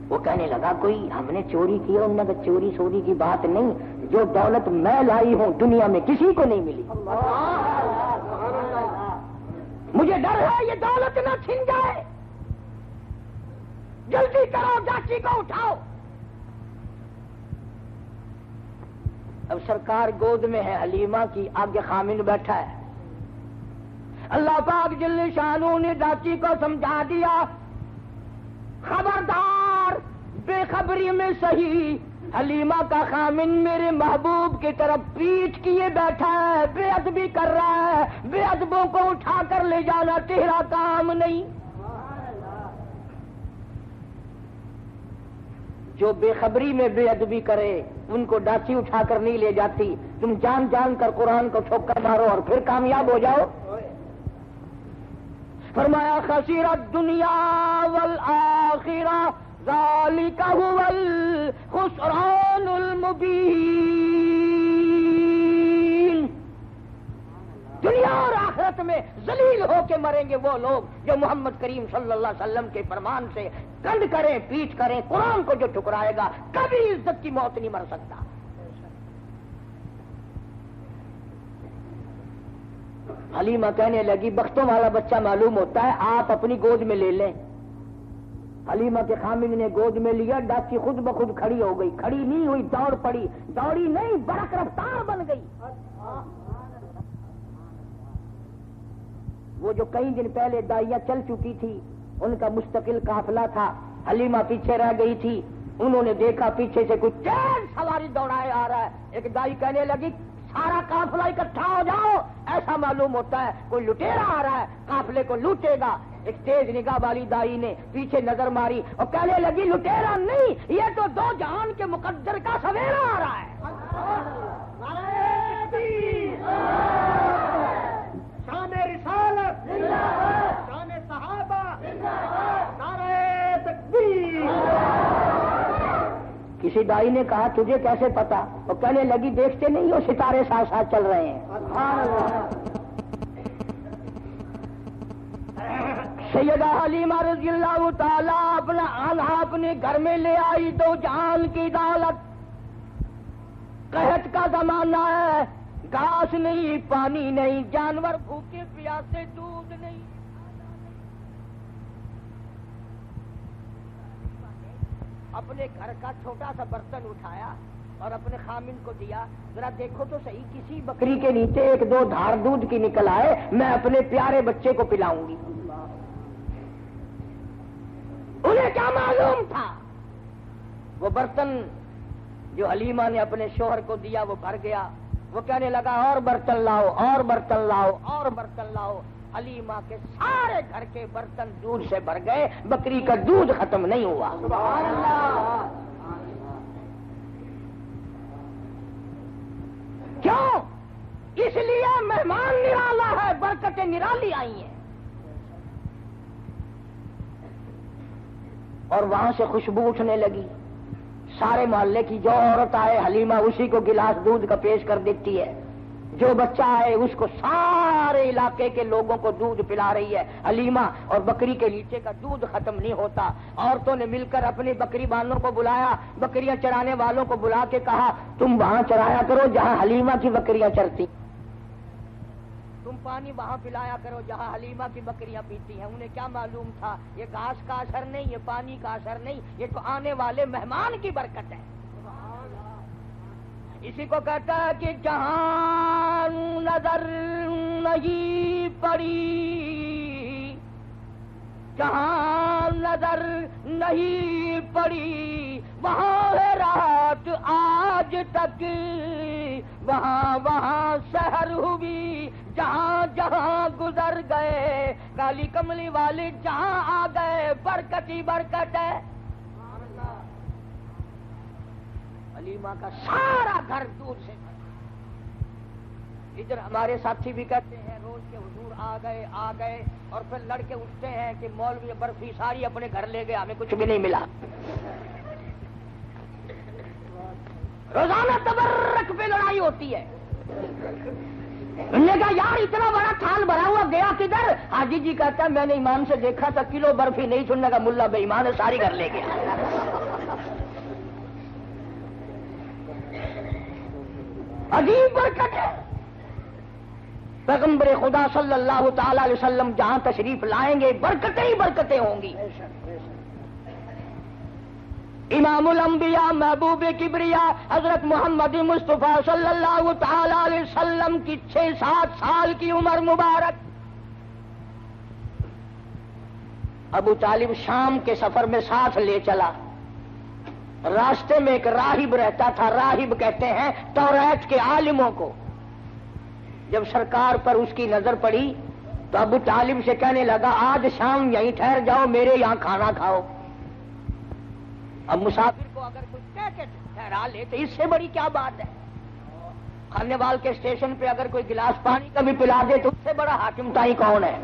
وہ کہنے لگا کوئی ہم نے چوری کی, انہوں نے کہا چوری سوری کی بات نہیں, جو دولت میں لائی ہوں دنیا میں کسی کو نہیں ملی. مجھے ڈر ہے یہ دولت نہ چھن جائے, جلدی کرو چاچی کو اٹھاؤ. اب سرکار گود میں ہے حلیمہ کی, آگے خامن بیٹھا ہے. اللہ پاک جل شانہ نے چاچی کو سمجھا دیا خبردار بے خبری میں صحیح حلیمہ کا خامن میرے محبوب کی طرف پیٹھ کیے بیٹھا ہے، بے ادبی کر رہا ہے، بے ادبوں کو اٹھا کر لے جانا تیرا کام نہیں۔ جو بے خبری میں بے ادبی کرے ان کو ڈاچی اٹھا کر نہیں لے جاتی، تم جان جان کر قرآن کو ٹھوکر مارو اور پھر کامیاب ہو جاؤ۔ فرمایا خسیر الدنیا والآخرہ ذالک هو الخسران المبین، دنیا اور آخرت میں ذلیل ہو کے مریں گے وہ لوگ جو محمد کریم صلی اللہ علیہ وسلم کے فرمان سے کنڈ کریں، پیچھ کریں، قرآن کو جو ٹھکرائے گا کبھی عزت کی موت نہیں مر سکتا۔ حلیمہ کہنے لگی بختوں والا بچہ معلوم ہوتا ہے، آپ اپنی گود میں لے لیں۔ حلیمہ کے خامن نے گود میں لیا، ڈاچی خود بخود کھڑی ہو گئی، کھڑی نہیں ہوئی، دوڑ پڑی، دوڑی نہیں برق رفتار بن گئی۔ وہ جو کئی دن پہلے دائیاں چل چکی تھی ان کا مستقل قافلہ تھا، حلیمہ پیچھے رہ گئی تھی، انہوں نے دیکھا پیچھے سے کچھ تیز سواری دوڑائے آ رہا ہے، ایک دائی کہنے لگی سارا قافلہ اکٹھا ہو جاؤ، ایسا معلوم ہوتا ہے کوئی لٹیرا آ رہا ہے، قافلے کو لوٹے گا۔ ایک تیز نگاہ والی دائی نے پیچھے نظر ماری اور کہنے لگی لٹیرا نہیں، یہ تو دو جہان کے مقدر کا سویرا آ رہا ہے۔ شان رسالت، شان صحابہ، نعرہ تکبیر۔ کسی دائی نے کہا تجھے کیسے پتا؟ اور کہنے لگی دیکھتے نہیں ہو ستارے ساتھ ساتھ چل رہے ہیں۔ سیدہ حلیمہ رضی اللہ تعالی اپنے گھر میں لے آئی دو جہان کی دولت۔ قحط کا زمانہ ہے، گھاس نہیں، پانی نہیں، جانور بھوکے پیاسے، دودھ نہیں۔ اپنے گھر کا چھوٹا سا برتن اٹھایا اور اپنے خامن کو دیا، ذرا دیکھو تو صحیح کسی بکری کے نیچے ایک دو دھار دودھ کی نکل آئے، میں اپنے پیارے بچے کو پلاؤں گی۔ انہیں کیا معلوم تھا؟ وہ برتن جو حلیمہ نے اپنے شوہر کو دیا وہ بھر گیا۔ وہ کہنے لگا اور برتن لاؤ، اور برتن لاؤ، اور برتن لاؤ۔ حلیمہ کے سارے گھر کے برتن دودھ سے بھر گئے، بکری کا دودھ ختم نہیں ہوا۔ سبحان اللہ۔ کیوں؟ اس لیے مہمان نرالا ہے، برکتیں نرالی آئی ہیں۔ اور وہاں سے خوشبو اٹھنے لگی، سارے محلے کی جو عورت آئے حلیمہ اسی کو گلاس دودھ کا پیش کر دیتی ہے، جو بچہ آئے اس کو سارے علاقے کے لوگوں کو دودھ پلا رہی ہے حلیمہ، اور بکری کے نیچے کا دودھ ختم نہیں ہوتا۔ عورتوں نے مل کر اپنی بکری بانوں کو بلایا، بکریاں چرانے والوں کو بلا کے کہا تم وہاں چرایا کرو جہاں حلیمہ کی بکریاں چرتی، تم پانی وہاں پلایا کرو جہاں حلیمہ کی بکریاں پیتی ہیں۔ انہیں کیا معلوم تھا یہ گھاس کا اثر نہیں، یہ پانی کا اثر نہیں، یہ تو آنے والے مہمان کی برکت ہے۔ اسی کو کہتا ہے کہ جہاں نظر نہیں پڑی، جہاں نظر نہیں پڑی وہاں ہے رات آج تک، وہاں وہاں سحر ہوئی، جہاں جہاں گزر گئے کالی کملی والے جہاں آ گئے، برکت ہی برکت ہے۔ حلیمہ کا سارا گھر دودھ سے بھرا۔ ادھر ہمارے ساتھی بھی کہتے ہیں روز کے حضور آ گئے اور پھر لڑکے اٹھتے ہیں کہ مولوی برفی ساری اپنے گھر لے گئے، ہمیں کچھ بھی نہیں ملا۔ روزانہ تبرک پہ لڑائی ہوتی ہے۔ انہوں نے کہا یار اتنا بڑا تھال بھرا ہوا گیا کدھر؟ حاجی جی کہتا ہے میں نے ایمان سے دیکھا تھا کلو برفی نہیں، سننے کا ملا بے ایمان ہے ساری گھر لے گیا۔ عجیب برکت ہے۔ پیغمبر خدا صلی اللہ تعالی علیہ وسلم جہاں تشریف لائیں گے برکتیں ہی برکتیں ہوں گی۔ امام الانبیاء محبوب کبریا حضرت محمد مصطفیٰ صلی اللہ تعالی علیہ وسلم کی 6-7 سال کی عمر مبارک، ابو طالب شام کے سفر میں ساتھ لے چلا۔ راستے میں ایک راہب رہتا تھا، راہب کہتے ہیں توریت کے عالموں کو۔ جب سرکار پر اس کی نظر پڑی تو ابو طالب سے کہنے لگا آج شام یہیں ٹھہر جاؤ، میرے یہاں کھانا کھاؤ۔ اب مسافر کو اگر کوئی کہہ کے ٹھہرا لے تو اس سے بڑی کیا بات ہے؟ کھانے وال کے اسٹیشن پہ اگر کوئی گلاس پانی کا بھی پلا دے تو اس سے بڑا حاکم تائی کون ہے؟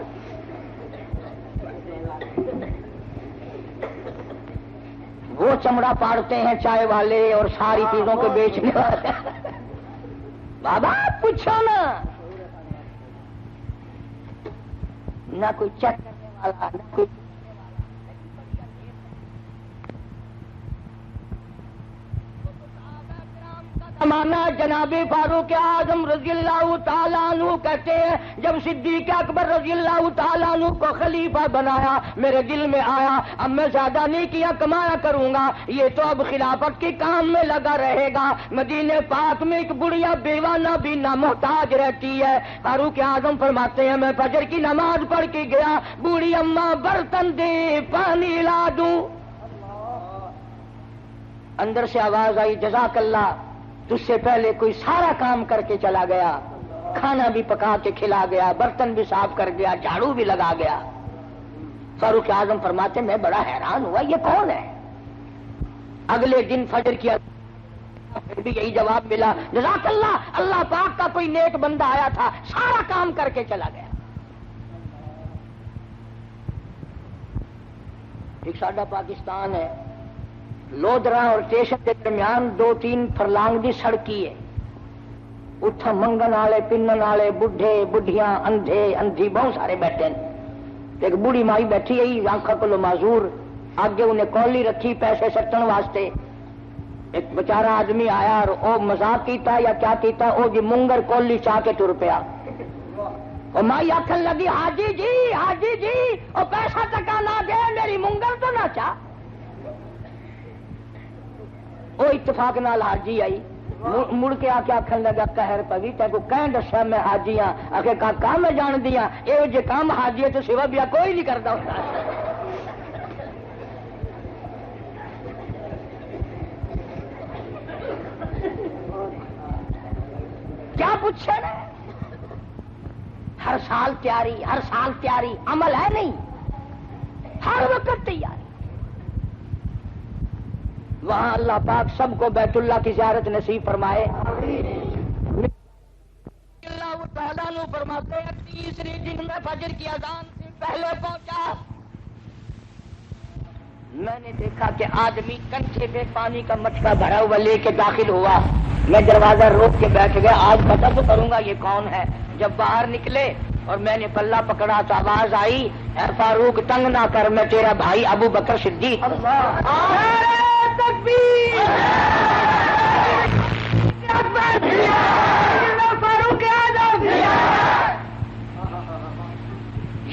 وہ چمڑا پاڑتے ہیں چائے والے اور ساری چیزوں کو بیچنے والے۔ بابا پوچھو نہ کوئی چیک کرنے والا نہ کوئی زمانہ جناب فاروق اعظم رضی اللہ تعالیٰ عنہ کہتے ہیں جب صدیق اکبر رضی اللہ تعالیٰ عنہ کو خلیفہ بنایا میرے دل میں آیا اب میں زیادہ نہیں کیا کمایا کروں گا، یہ تو اب خلافت کے کام میں لگا رہے گا۔ مدینے پاک میں ایک بڑھیا بیوانہ بھی نہ محتاج رہتی ہے۔ فاروق اعظم فرماتے ہیں میں فجر کی نماز پڑھ کے گیا، بوڑھی اماں برتن دے پانی لا دوں، اندر سے آواز آئی جزاک اللہ، تجھ سے پہلے کوئی سارا کام کر کے چلا گیا، کھانا بھی پکا کے کھلا گیا، برتن بھی صاف کر گیا، جھاڑو بھی لگا گیا۔ فاروق اعظم فرماتے میں بڑا حیران ہوا یہ کون ہے؟ اگلے دن فجر کیا پھر بھی یہی جواب ملا جزاک اللہ، اللہ پاک کا کوئی نیک بندہ آیا تھا سارا کام کر کے چلا گیا۔ ایک ساڈا پاکستان ہے، لودرا اور اسٹیشن کے درمیان 2-3 فرلانگ دی سڑکی ہے، اتھا منگن والے پنن والے بڈھے بڈھیاں اندھے اندھی بہت سارے بیٹھے ہیں۔ ایک بوڑھی مائی بیٹھی ہے آنکھوں کو معذور، آگے انہیں کولی رکھی پیسے سٹن واسطے۔ ایک بیچارہ آدمی آیا اور او مذاق کیتا یا کیا کیتا، او جی منگر کولی چاہ کے ٹر پیا۔ اور مائی آخر لگی حاجی جی او پیسہ ٹکا نہ دے میری منگر تو نہ چاہ۔ وہ اتفاق نال حاجی آئی، مڑ کے آ کے آخر لگا قہر پوی تینوں کہیں دسیا میں حاجی ہاں؟ آخر کاکا میں جان دیا یہ جے کام حاجی ہے تو سوا بیا کوئی نہیں کرتا ہوتا۔ کیا پوچھے نا؟ ہر سال تیاری عمل ہے نہیں، ہر وقت تیاری۔ وہاں اللہ پاک سب کو بیت اللہ کی زیارت نصیب فرمائے۔ اللہ تعالیٰ نے فرماتے ہیں تیسرے دن میں فجر کی اذان سے پہلے پہنچا، میں نے دیکھا کہ آدمی کنچے پہ پانی کا مٹکا بھرا ہوا لے کے داخل ہوا۔ میں دروازہ روک کے بیٹھ گیا، آج پتہ تو کروں گا یہ کون ہے۔ جب باہر نکلے اور میں نے پلہ پکڑا تو آواز آئی اے فاروق تنگ نہ کر، میں تیرا بھائی ابو بکر صدیق۔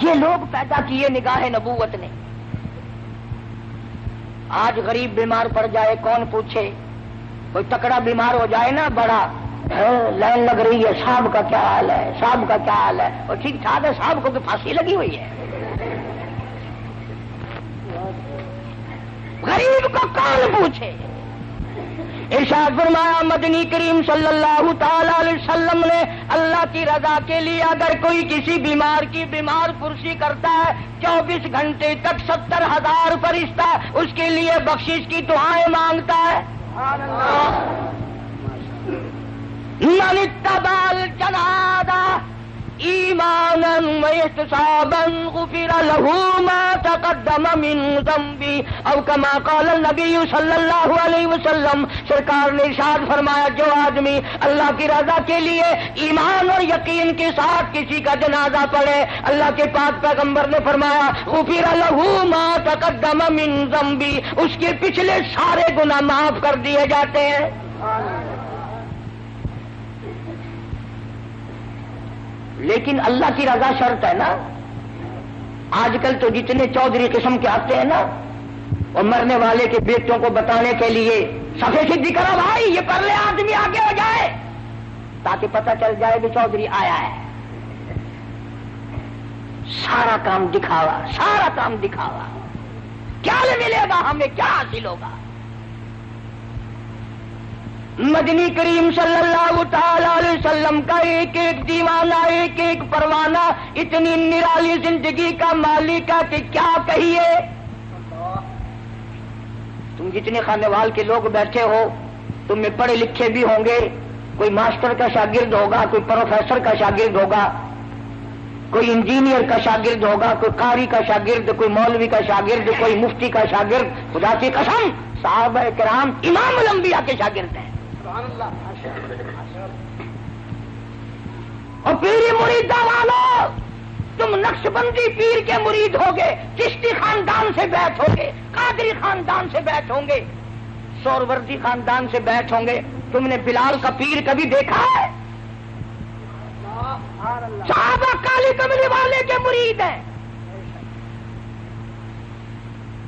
یہ لوگ پیدا کیے نگاہ نبوت نے۔ آج غریب بیمار پڑ جائے کون پوچھے، کوئی تکڑا بیمار ہو جائے نا بڑا لائن لگ رہی ہے صاحب کا کیا حال ہے، صاحب کا کیا حال ہے، اور ٹھیک ٹھاک ہے صاحب کو بھی پھانسی لگی ہوئی ہے۔ غریب کو کون پوچھے؟ ارشاد فرمایا مدنی کریم صلی اللہ تعالی علیہ وسلم نے اللہ کی رضا کے لیے اگر کوئی کسی بیمار کی بیمار پرسی کرتا ہے 24 گھنٹے تک 70,000 فرشتہ اس کے لیے بخشش کی دعائیں مانگتا ہے۔ من اتبع الجنازہ ایمانا واحتسابا غفر له ما تقدم من ذنبه او كما قال النبی صلی اللہ علیہ وسلم۔ سرکار نے ارشاد فرمایا جو آدمی اللہ کی رضا کے لیے ایمان اور یقین کے ساتھ کسی کا جنازہ پڑھے، اللہ کے پاک پیغمبر نے فرمایا غفر له ما تقدم من ذنبه، اس کے پچھلے سارے گناہ معاف کر دیے جاتے ہیں۔ لیکن اللہ کی رضا شرط ہے نا۔ آج کل تو جتنے چودھری قسم کے آتے ہیں نا، اور مرنے والے کے بیٹوں کو بتانے کے لیے صفے سیدھی کرو بھائی یہ پرلے آدمی آگے ہو جائے تاکہ پتہ چل جائے کہ چودھری آیا ہے۔ سارا کام دکھاوا، سارا کام دکھاوا، کیا ملے گا ہمیں، کیا حاصل ہوگا؟ مدنی کریم صلی اللہ تعالی علیہ وسلم کا ایک ایک دیوانہ، ایک ایک پروانہ، اتنی نرالی زندگی کا مالک ہے کہ کیا کہیے۔ تم جتنے خانے وال کے لوگ بیٹھے ہو، تم میں پڑھے لکھے بھی ہوں گے، کوئی ماسٹر کا شاگرد ہوگا، کوئی پروفیسر کا شاگرد ہوگا، کوئی انجینئر کا شاگرد ہوگا، کوئی قاری کا شاگرد، کوئی مولوی کا شاگرد، کوئی مفتی کا شاگرد۔ خدا کی قسم صحابہ کرام امام الانبیاء کے شاگرد ہیں۔ اور پیری مریدہ والو، تم نقش بندی پیر کے مرید ہوگے، چشتی خاندان سے بیعت ہوگے، قادری خاندان سے بیعت ہوں گے، سوروردی خاندان سے بیعت ہوں گے۔ تم نے بلال کا پیر کبھی دیکھا ہے؟ صحابہ کالی کملی والے کے مرید ہیں۔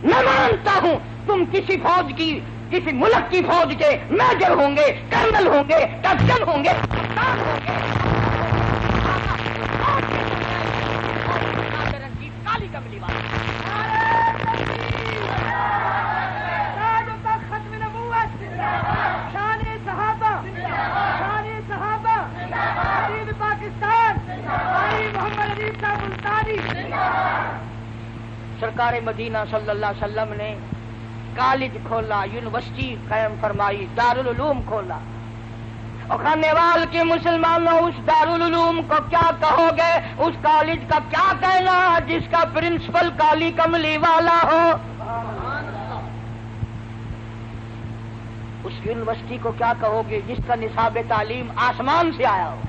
میں مانتا ہوں تم کسی فوج کی، کسی ملک کی فوج کے میجر ہوں گے، کرنل ہوں گے، کیپٹن ہوں گے، کپتان ہوں گے، کالی کملی والے سرکار مدینہ صلی اللہ علیہ وسلم نے کالج کھولا، یونیورسٹی قائم فرمائی، دارالعلوم کھولا۔ اور خانے وال کے مسلمانوں، اس دارالعلوم کو کیا کہو گے؟ اس کالج کا کیا کہنا جس کا پرنسپل کالی کملی والا ہو؟ اس یونیورسٹی کو کیا کہو گے جس کا نصاب تعلیم آسمان سے آیا ہو؟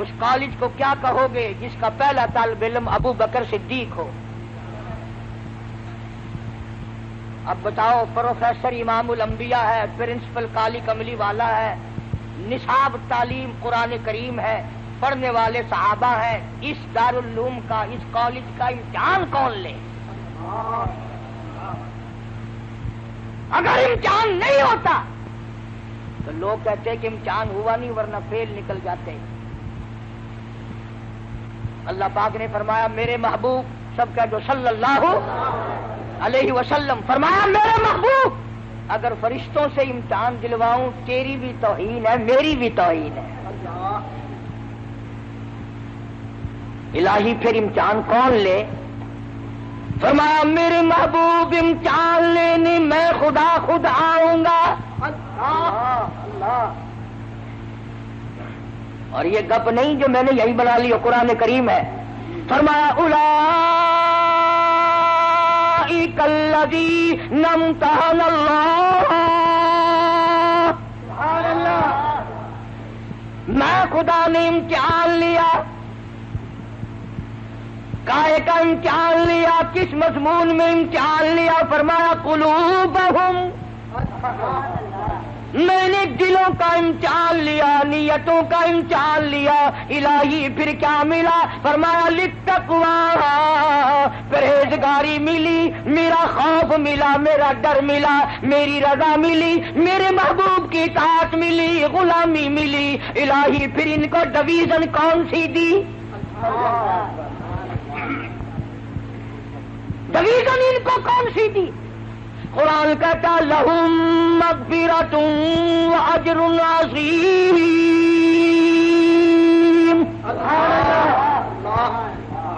اس کالج کو کیا کہو گے جس کا پہلا طالب علم ابو بکر صدیق ہو؟ اب بتاؤ، پروفیسر امام الانبیاء ہے، پرنسپل کالی کملی والا ہے، نصاب تعلیم قرآن کریم ہے، پڑھنے والے صحابہ ہیں، اس دارالعلوم کا، اس کالج کا امتحان کون لے؟ اگر امتحان نہیں ہوتا تو لوگ کہتے ہیں کہ امتحان ہوا نہیں ورنہ فیل نکل جاتے۔ اللہ پاک نے فرمایا میرے محبوب، سب کہہ دو صلی اللہ علیہ وسلم، فرمایا میرے محبوب اگر فرشتوں سے امتحان دلواؤں تیری بھی توہین ہے، میری بھی توہین ہے۔ الہی پھر امتحان کون لے؟ فرمایا میرے محبوب امتحان لینے میں خدا خود آؤں گا۔ اور یہ گپ نہیں جو میں نے یہی بنا لی، قرآن کریم ہے۔ فرمایا اولئک الذین امتحن اللہ، میں خدا نے امتحان لیا۔ کائے کا امتحان لیا؟ کس مضمون میں امتحان لیا؟ فرمایا قلوبہم، میں نے دلوں کا امتحان لیا، نیتوں کا امتحان لیا۔ الہی پھر کیا ملا؟ فرمایا للتقوی، پرہیزگاری ملی، میرا خوف ملا، میرا ڈر ملا، میری رضا ملی، میرے محبوب کی اطاعت ملی، غلامی ملی۔ الہی پھر ان کو ڈویژن کون سی دی؟ ڈویژن ان کو کون سی دی؟ قرآن کہتا لہم مغفرۃ واجر عظیم،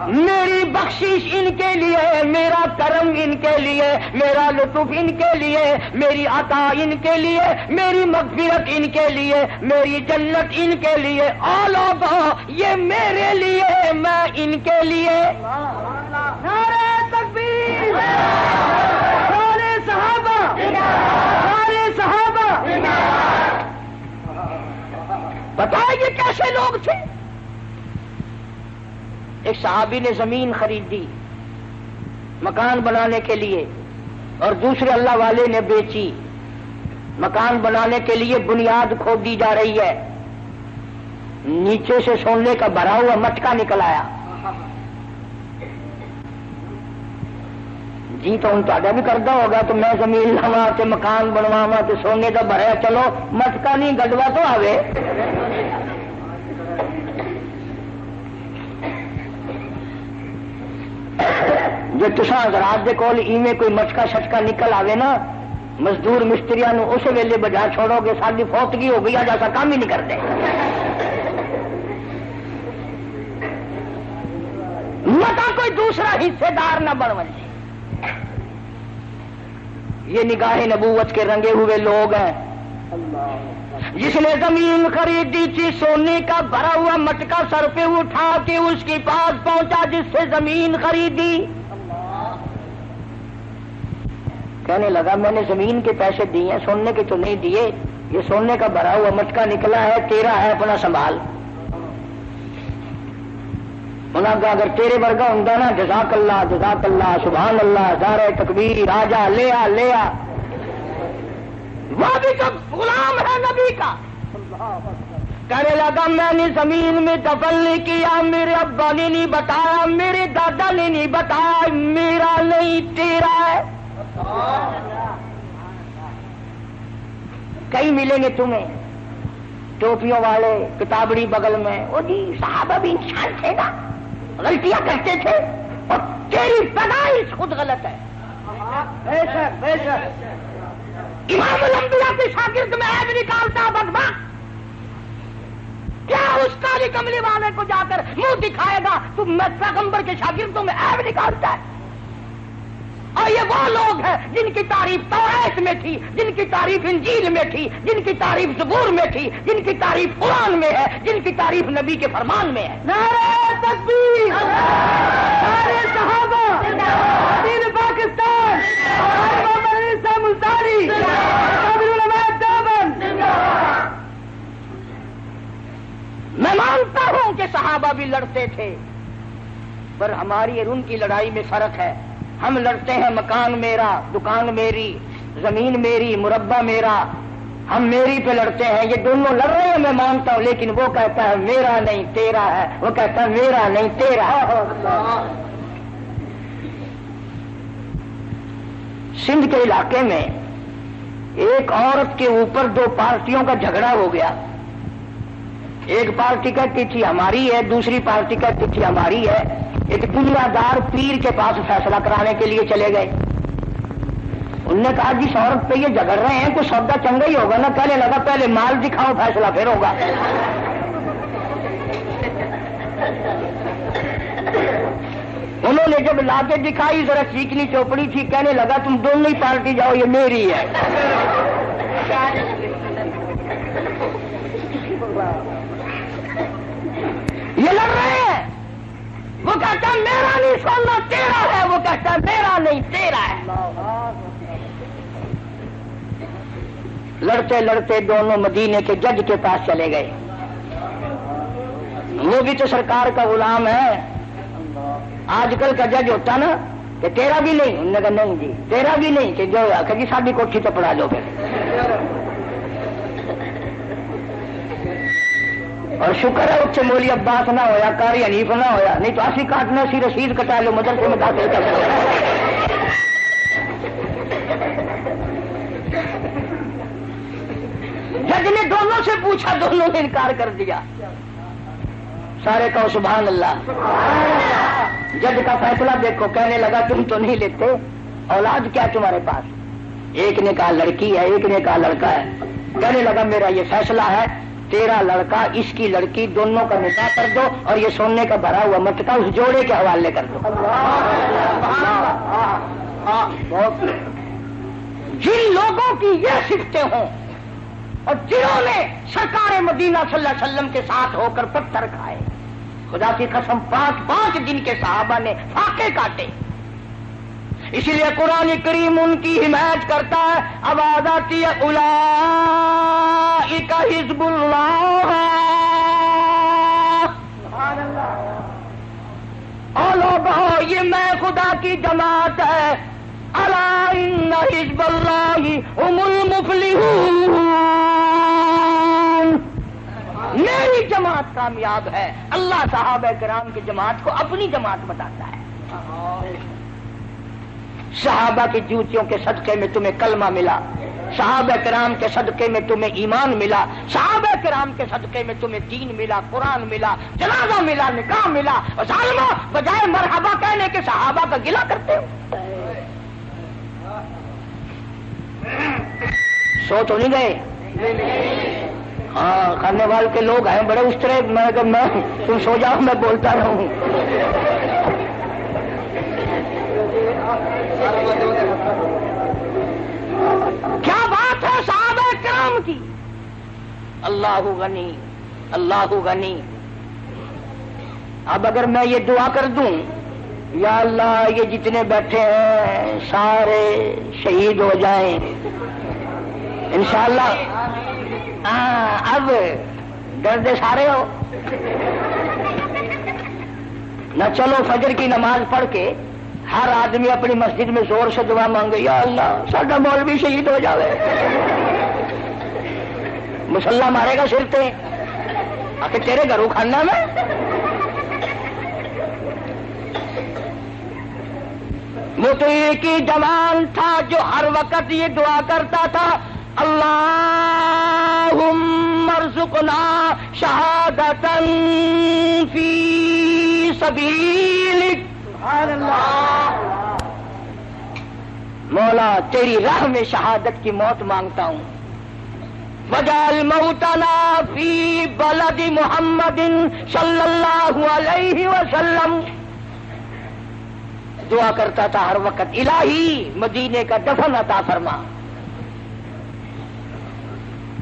میری بخشش ان کے لیے، میرا کرم ان کے لیے، میرا لطف ان کے لیے، میری عطا ان کے لیے، میری مغفرت ان کے لیے، میری جنت ان کے لیے۔ اور لوگوں یہ میرے لیے، میں ان کے لیے۔ نعرہ تکبیر، سارے صحابہ، سارے صحابہ۔ بتائیں یہ کیسے لوگ تھے؟ ایک صحابی نے زمین خریدی مکان بنانے کے لیے، اور دوسرے اللہ والے نے بیچی۔ مکان بنانے کے لیے بنیاد کھودی جا رہی ہے، نیچے سے سونے کا بھرا ہوا مٹکا نکل آیا۔ جی تو ہوں تا بھی کرتا ہوگا تو میں زمین لوا تے مکان بنواوا تے سونے کا بھریا، چلو مٹکا نہیں گڈوا تو آوے۔ جو تساں حضرات دے کول ایویں کوئی مٹکا شٹکا نکل آوے نا مزدور مستریاں نو اس ویلے بجا چھوڑو گے ساری فوتگی ہو گئی جیسا کام ہی نہیں کرتے. متا کوئی دوسرا حصے دار نہ بن جائے. یہ نگاہ نبوت کے رنگے ہوئے لوگ ہیں. جس نے زمین خریدی تھی سونے کا بھرا ہوا مٹکا سر پہ اٹھا کے اس کے پاس پہنچا جس سے زمین خریدی. کہنے لگا میں نے زمین کے پیسے دیے ہیں سونے کے تو نہیں دیے. یہ سونے کا بھرا ہوا مٹکا نکلا ہے تیرا ہے اپنا سنبھال. انہوں نے کہا اگر تیرے ورگا ہوں نا جزاک اللہ سبحان اللہ دارے تکبیر آجا لیا لیا. وہ بھی تو غلام ہے نبی کا. کہنے لگا میں نے زمین میں دفن نہیں کیا, میرے ابا نے نہیں بتایا, میرے دادا نے نہیں بتایا, میرا نہیں تیرا ہے. کئی ملیں گے تمہیں ٹوپیوں والے کتابڑی بغل میں, وہ جی صحابہ بھی انسان تھے نا, غلطیاں کرتے تھے اور تیری پیدائش خود غلط ہے. امام الانبیاء کے شاگرد میں عیب نکالتا بدبخت. کیا اس کالی کملی والے کو جا کر منہ دکھائے گا تم میں پیغمبر کے شاگردوں میں عیب نکالتا ہے. اور یہ وہ لوگ ہیں جن کی تعریف توریت میں تھی, جن کی تعریف انجیل میں تھی, جن کی تعریف زبور میں تھی, جن کی تعریف قرآن میں ہے, جن کی تعریف نبی کے فرمان میں ہے. نعرہ تکبیر, نعرہ صحابہ, دین پاکستان, محمد علی صاحب ملتانی, اکابر علماء دیوبند. میں مانتا ہوں کہ صحابہ بھی لڑتے تھے, پر ہماری اور ان کی لڑائی میں فرق ہے. ہم لڑتے ہیں مکان میرا, دکان میری, زمین میری, مربع میرا, ہم میری پہ لڑتے ہیں. یہ دونوں لڑ رہے ہیں میں مانتا ہوں, لیکن وہ کہتا ہے میرا نہیں تیرا ہے, وہ کہتا ہے میرا نہیں تیرا ہے. سندھ کے علاقے میں ایک عورت کے اوپر دو پارٹیوں کا جھگڑا ہو گیا. ایک پارٹی کہتی تھی ہماری ہے, دوسری پارٹی کہتی تھی ہماری ہے. ایک دنیا دار پیر کے پاس فیصلہ کرانے کے لیے چلے گئے. انہوں نے کہا جس عورت پہ یہ جھگڑ رہے ہیں تو سودا چنگا ہی ہوگا نا. کہنے لگا پہلے مال دکھاؤ فیصلہ پھر ہوگا. انہوں نے جب لا کے دکھائی ذرا چیکنی چوپڑی تھی, کہنے لگا تم دونوں ہی پارٹی جاؤ یہ میری ہے. یہ لڑ رہے ہیں. وہ کہتا ہے میرا نہیں سونا تیرا ہے, وہ کہتا ہے میرا نہیں تیرا ہے. لڑتے لڑتے دونوں مدینے کے جج کے پاس چلے گئے. وہ بھی تو سرکار کا غلام ہے. آج کل کا جج ہوتا نا کہ تیرا بھی نہیں, انہوں نے کہا نہیں جی تیرا بھی نہیں, کہ جو جی ساری کوٹھی تو پڑھا لو پھر. اور شکر ہے اس سے مولی عباس نہ ہویا, قاری حنیف نہ ہویا, نہیں تو اسی کاٹنا سی رشید کٹا لو مدرسے میں داخل کر لو. جج نے دونوں سے پوچھا, دونوں نے انکار کر دیا. سارے کہو سبحان اللہ. جج کا فیصلہ دیکھو. کہنے لگا تم تو نہیں لیتے, اولاد کیا تمہارے پاس؟ ایک نے کہا لڑکی ہے, ایک نے کہا لڑکا ہے. کہنے لگا میرا یہ فیصلہ ہے, تیرا لڑکا اس کی لڑکی دونوں کا نکاح کر دو اور یہ سونے کا بھرا ہوا مٹکا اس جوڑے کے حوالے کر دو. جن لوگوں کی یہ صفتیں ہوں اور جنہوں نے سرکار مدینہ صلی اللہ علیہ وسلم کے ساتھ ہو کر پتھر کھائے, خدا کی قسم 5 دن کے صحابہ نے فاقے کاٹے. اس لیے قرآن کریم ان کی حمایت کرتا ہے. آواز آتی ہے اولئک حزب اللہ, او لوگو یہ میں خدا کی جماعت ہے. الا ان حزب اللہ هم المفلحون, میری جماعت کامیاب ہے. اللہ صحابہ کرام کی جماعت کو اپنی جماعت بتاتا ہے. صحابہ کی جوتیوں کے صدقے میں تمہیں کلمہ ملا, صحابہ کرام کے صدقے میں تمہیں ایمان ملا, صحابہ کرام کے صدقے میں تمہیں دین ملا, قرآن ملا, جنازہ ملا, نکاح ملا. اور ظالموں بجائے مرحبا کہنے کے صحابہ کا گلہ کرتے ہو. سو تو نہیں گئے؟ ہاں کرنے والے کے لوگ ہیں بڑے اس طرح، میں تم سو جاؤ میں بولتا رہوں. کیا بات ہے صحابہ کرام کی. اللہ غنی اللہ غنی. اب اگر میں یہ دعا کر دوں یا اللہ یہ جتنے بیٹھے ہیں سارے شہید ہو جائیں انشاءاللہ. اب ڈردے سارے ہو نہ. چلو فجر کی نماز پڑھ کے ہر آدمی اپنی مسجد میں زور سے دعا مانگے یا اللہ ساڈا مولوی شہید ہو جاوے. مسلح مارے گا سر تے آخر تیرے گھروں کھانا میں. مطیع کی جوان تھا جو ہر وقت یہ دعا کرتا تھا اللہم ارزقنا شہادتا فی سبیلک. سبحان اللہ. مولا تیری راہ میں شہادت کی موت مانگتا ہوں. وجعل موتنا فی بلد محمد صلی اللہ علیہ وسلم. دعا کرتا تھا ہر وقت الہی مدینے کا دفن عطا فرما.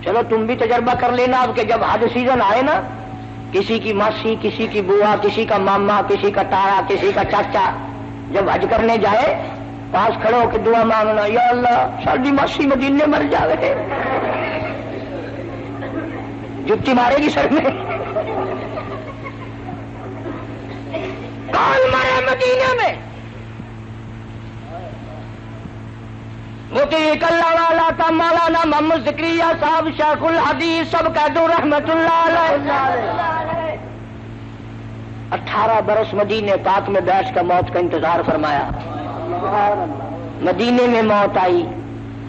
چلو تم بھی تجربہ کر لینا اب کہ جب حج سیزن آئے نا، کسی کی ماسی کسی کی بوا کسی کا ماما کسی کا تایا کسی کا چاچا جب حج کرنے جائے پاس کھڑے ہو کے دعا مانگنا یا اللہ ساری ماسی مدینے مر جاوے. جتی مارے گی سر میں. کون مرے مدینے میں؟ مطیع اللہ والا تھا مولانا محمد ذکریہ صاحب شیخ الحدیث سب کہہ دو رحمت اللہ علیہ. 18 برس مدینے پاک میں بیٹھ کر موت کا انتظار فرمایا. مدینے میں موت آئی،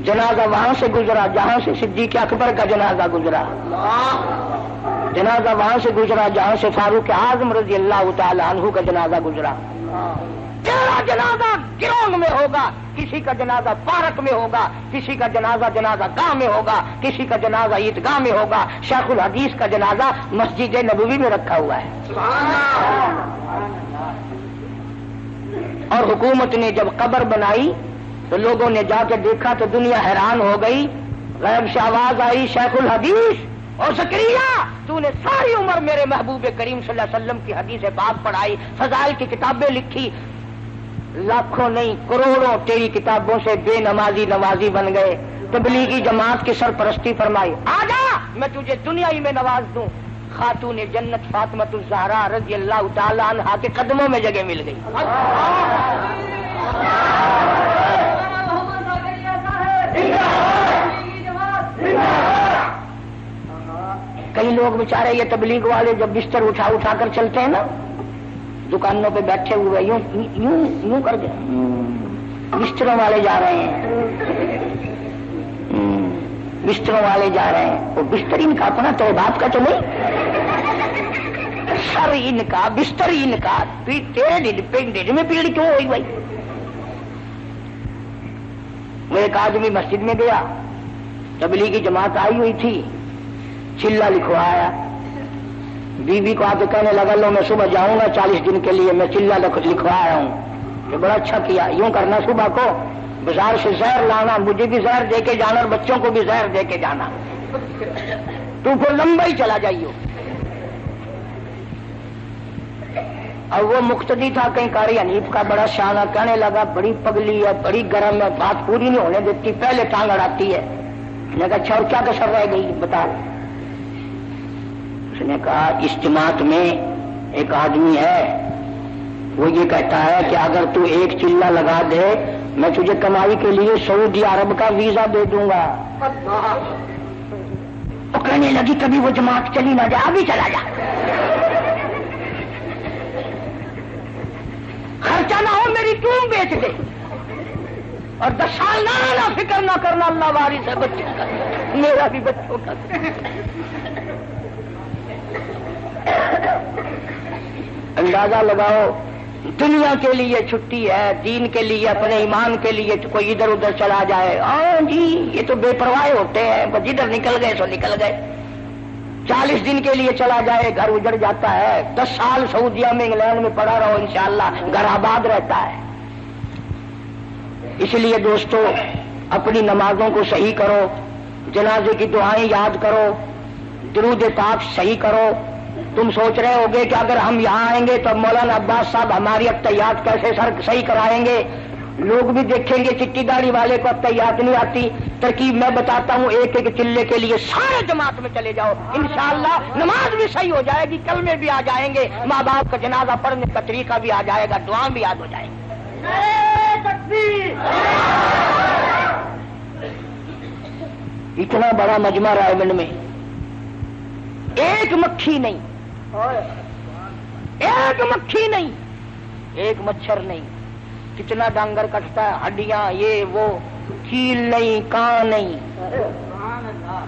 جنازہ وہاں سے گزرا جہاں سے صدیق اکبر کا جنازہ گزرا. جنازہ وہاں سے گزرا جہاں سے فاروق اعظم رضی اللہ تعالی عنہ کا جنازہ گزرا. تیرا جنازہ گرونگ میں ہوگا، کسی کا جنازہ پارک میں ہوگا، کسی کا جنازہ گاہ میں ہوگا، کسی کا جنازہ عیدگاہ میں ہوگا. شیخ الحدیث کا جنازہ مسجد نبوی میں رکھا ہوا ہے. اور حکومت نے جب قبر بنائی تو لوگوں نے جا کے دیکھا تو دنیا حیران ہو گئی. غیب سے آواز آئی شیخ الحدیث اور زکریا تو نے ساری عمر میرے محبوب کریم صلی اللہ علیہ وسلم کی حدیث پاک پڑھائی، فضائل کی کتابیں لکھی، لاکھوں نہیں کروڑوں تیری کتابوں سے بے نمازی نوازی بن گئے. تبلیغی جماعت کی سرپرستی فرمائی، آجا میں تجھے دنیا ہی میں نواز دوں. خاتون جنت فاطمۃ الزہرا رضی اللہ تعالی عنہا کے قدموں میں جگہ مل گئی. کئی لوگ بیچارے یہ تبلیغ والے جب بستر اٹھا کر چلتے ہیں نا دکانوں پہ بیٹھے ہوئے یوں یوں یوں کر کے بستروں والے جا رہے ہیں، بستروں والے جا رہے ہیں. وہ بستر ان کا اپنا تو باپ کا تو نہیں، سر ان کا بستر ان کا. پیڑ میں پیڑ کیوں ہوئی بھائی؟ وہ ایک آدمی مسجد میں گیا، تبلیغی جماعت آئی ہوئی تھی، چلا لکھوایا. بیوی کو آ کے کہنے لگا لو میں صبح جاؤں گا 40 دن کے لیے، میں چلا لکھوا آیا ہوں. کہ بڑا اچھا کیا، یوں کرنا صبح کو بازار سے زہر لانا، مجھے بھی زہر دے کے جانا اور بچوں کو بھی زہر دے کے جانا، تو پھر لمبا ہی چلا جائیو. اور وہ مقتدی تھا کہیں قاری حنیف کا بڑا شانہ، کہنے لگا بڑی پگلی ہے بڑی گرم ہے، بات پوری نہیں ہونے دیتی، پہلے ٹانگ اڑاتی ہے. میں کہا اچھا اور کیا کسر رہ گئی بتا. اس نے کہا اجتماعات میں ایک آدمی ہے وہ یہ کہتا ہے کہ اگر تو ایک چلا لگا دے میں تجھے کمائی کے لیے سعودی عرب کا ویزا دے دوں گا. وہ کہنے لگی کبھی وہ جماعت چلی نہ جائے، ابھی چلا جا، خرچہ نہ ہو میری کیوں بیچ دے، اور 10 سال نہ فکر نہ کرنا، اللہ وارث ہے بچوں کا، میرا بھی بچوں کا. اندازہ لگاؤ دنیا کے لیے چھٹی ہے، دین کے لیے، اپنے ایمان کے لیے کوئی ادھر ادھر چلا جائے، ہاں جی یہ تو بے پرواہ ہوتے ہیں، بس جدھر نکل گئے سو نکل گئے۔ 40 دن کے لیے چلا جائے گھر اجڑ جاتا ہے، 10 سال سعودیہ میں انگلینڈ میں پڑا رہو انشاءاللہ گھر آباد رہتا ہے۔ اس لیے دوستو اپنی نمازوں کو صحیح کرو، جنازے کی دعائیں یاد کرو، درود پاک صحیح کرو۔ تم سوچ رہے ہوگے کہ اگر ہم یہاں آئیں گے تو مولانا عباس صاحب ہماری اطیات کیسے صحیح کرائیں گے؟ لوگ بھی دیکھیں گے چٹی داڑھی والے کو اطیات نہیں آتی۔ ترکیب میں بتاتا ہوں، ایک ایک چلے کے لیے سارے جماعت میں چلے جاؤ، انشاءاللہ نماز بھی صحیح ہو جائے گی، کلمے بھی آ جائیں گے، ماں باپ کا جنازہ پڑھنے کا طریقہ بھی آ جائے گا، دعا بھی یاد ہو جائے گی۔ اتنا بڑا مجمع رائے میں ایک مکھی نہیں، ایک مکھی نہیں، ایک مچھر نہیں، کتنا ڈانگر کٹتا ہے، ہڈیاں یہ وہ، کیل نہیں، کان نہیں،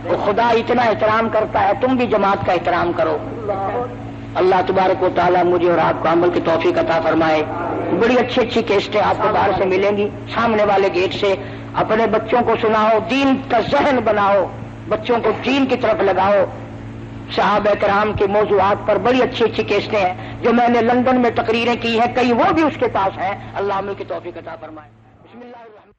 تو خدا اتنا احترام کرتا ہے، تم بھی جماعت کا احترام کرو۔ اللہ تبارک و تعالیٰ مجھے اور آپ کو عمل کی توفیق عطا فرمائے۔ بڑی اچھی اچھی کیسٹیں آپ کو باہر سے ملیں گی، سامنے والے گیٹ سے اپنے بچوں کو سناؤ، دین کا ذہن بناؤ، بچوں کو دین کی طرف لگاؤ۔ صحابہ کرام کے موضوعات پر بڑی اچھی اچھی کیسٹیں ہیں جو میں نے لندن میں تقریریں کی ہیں، کئی وہ بھی اس کے پاس ہیں۔ اللہ عمل کی توفیق عطا فرمائے۔ بسم اللہ الرحمن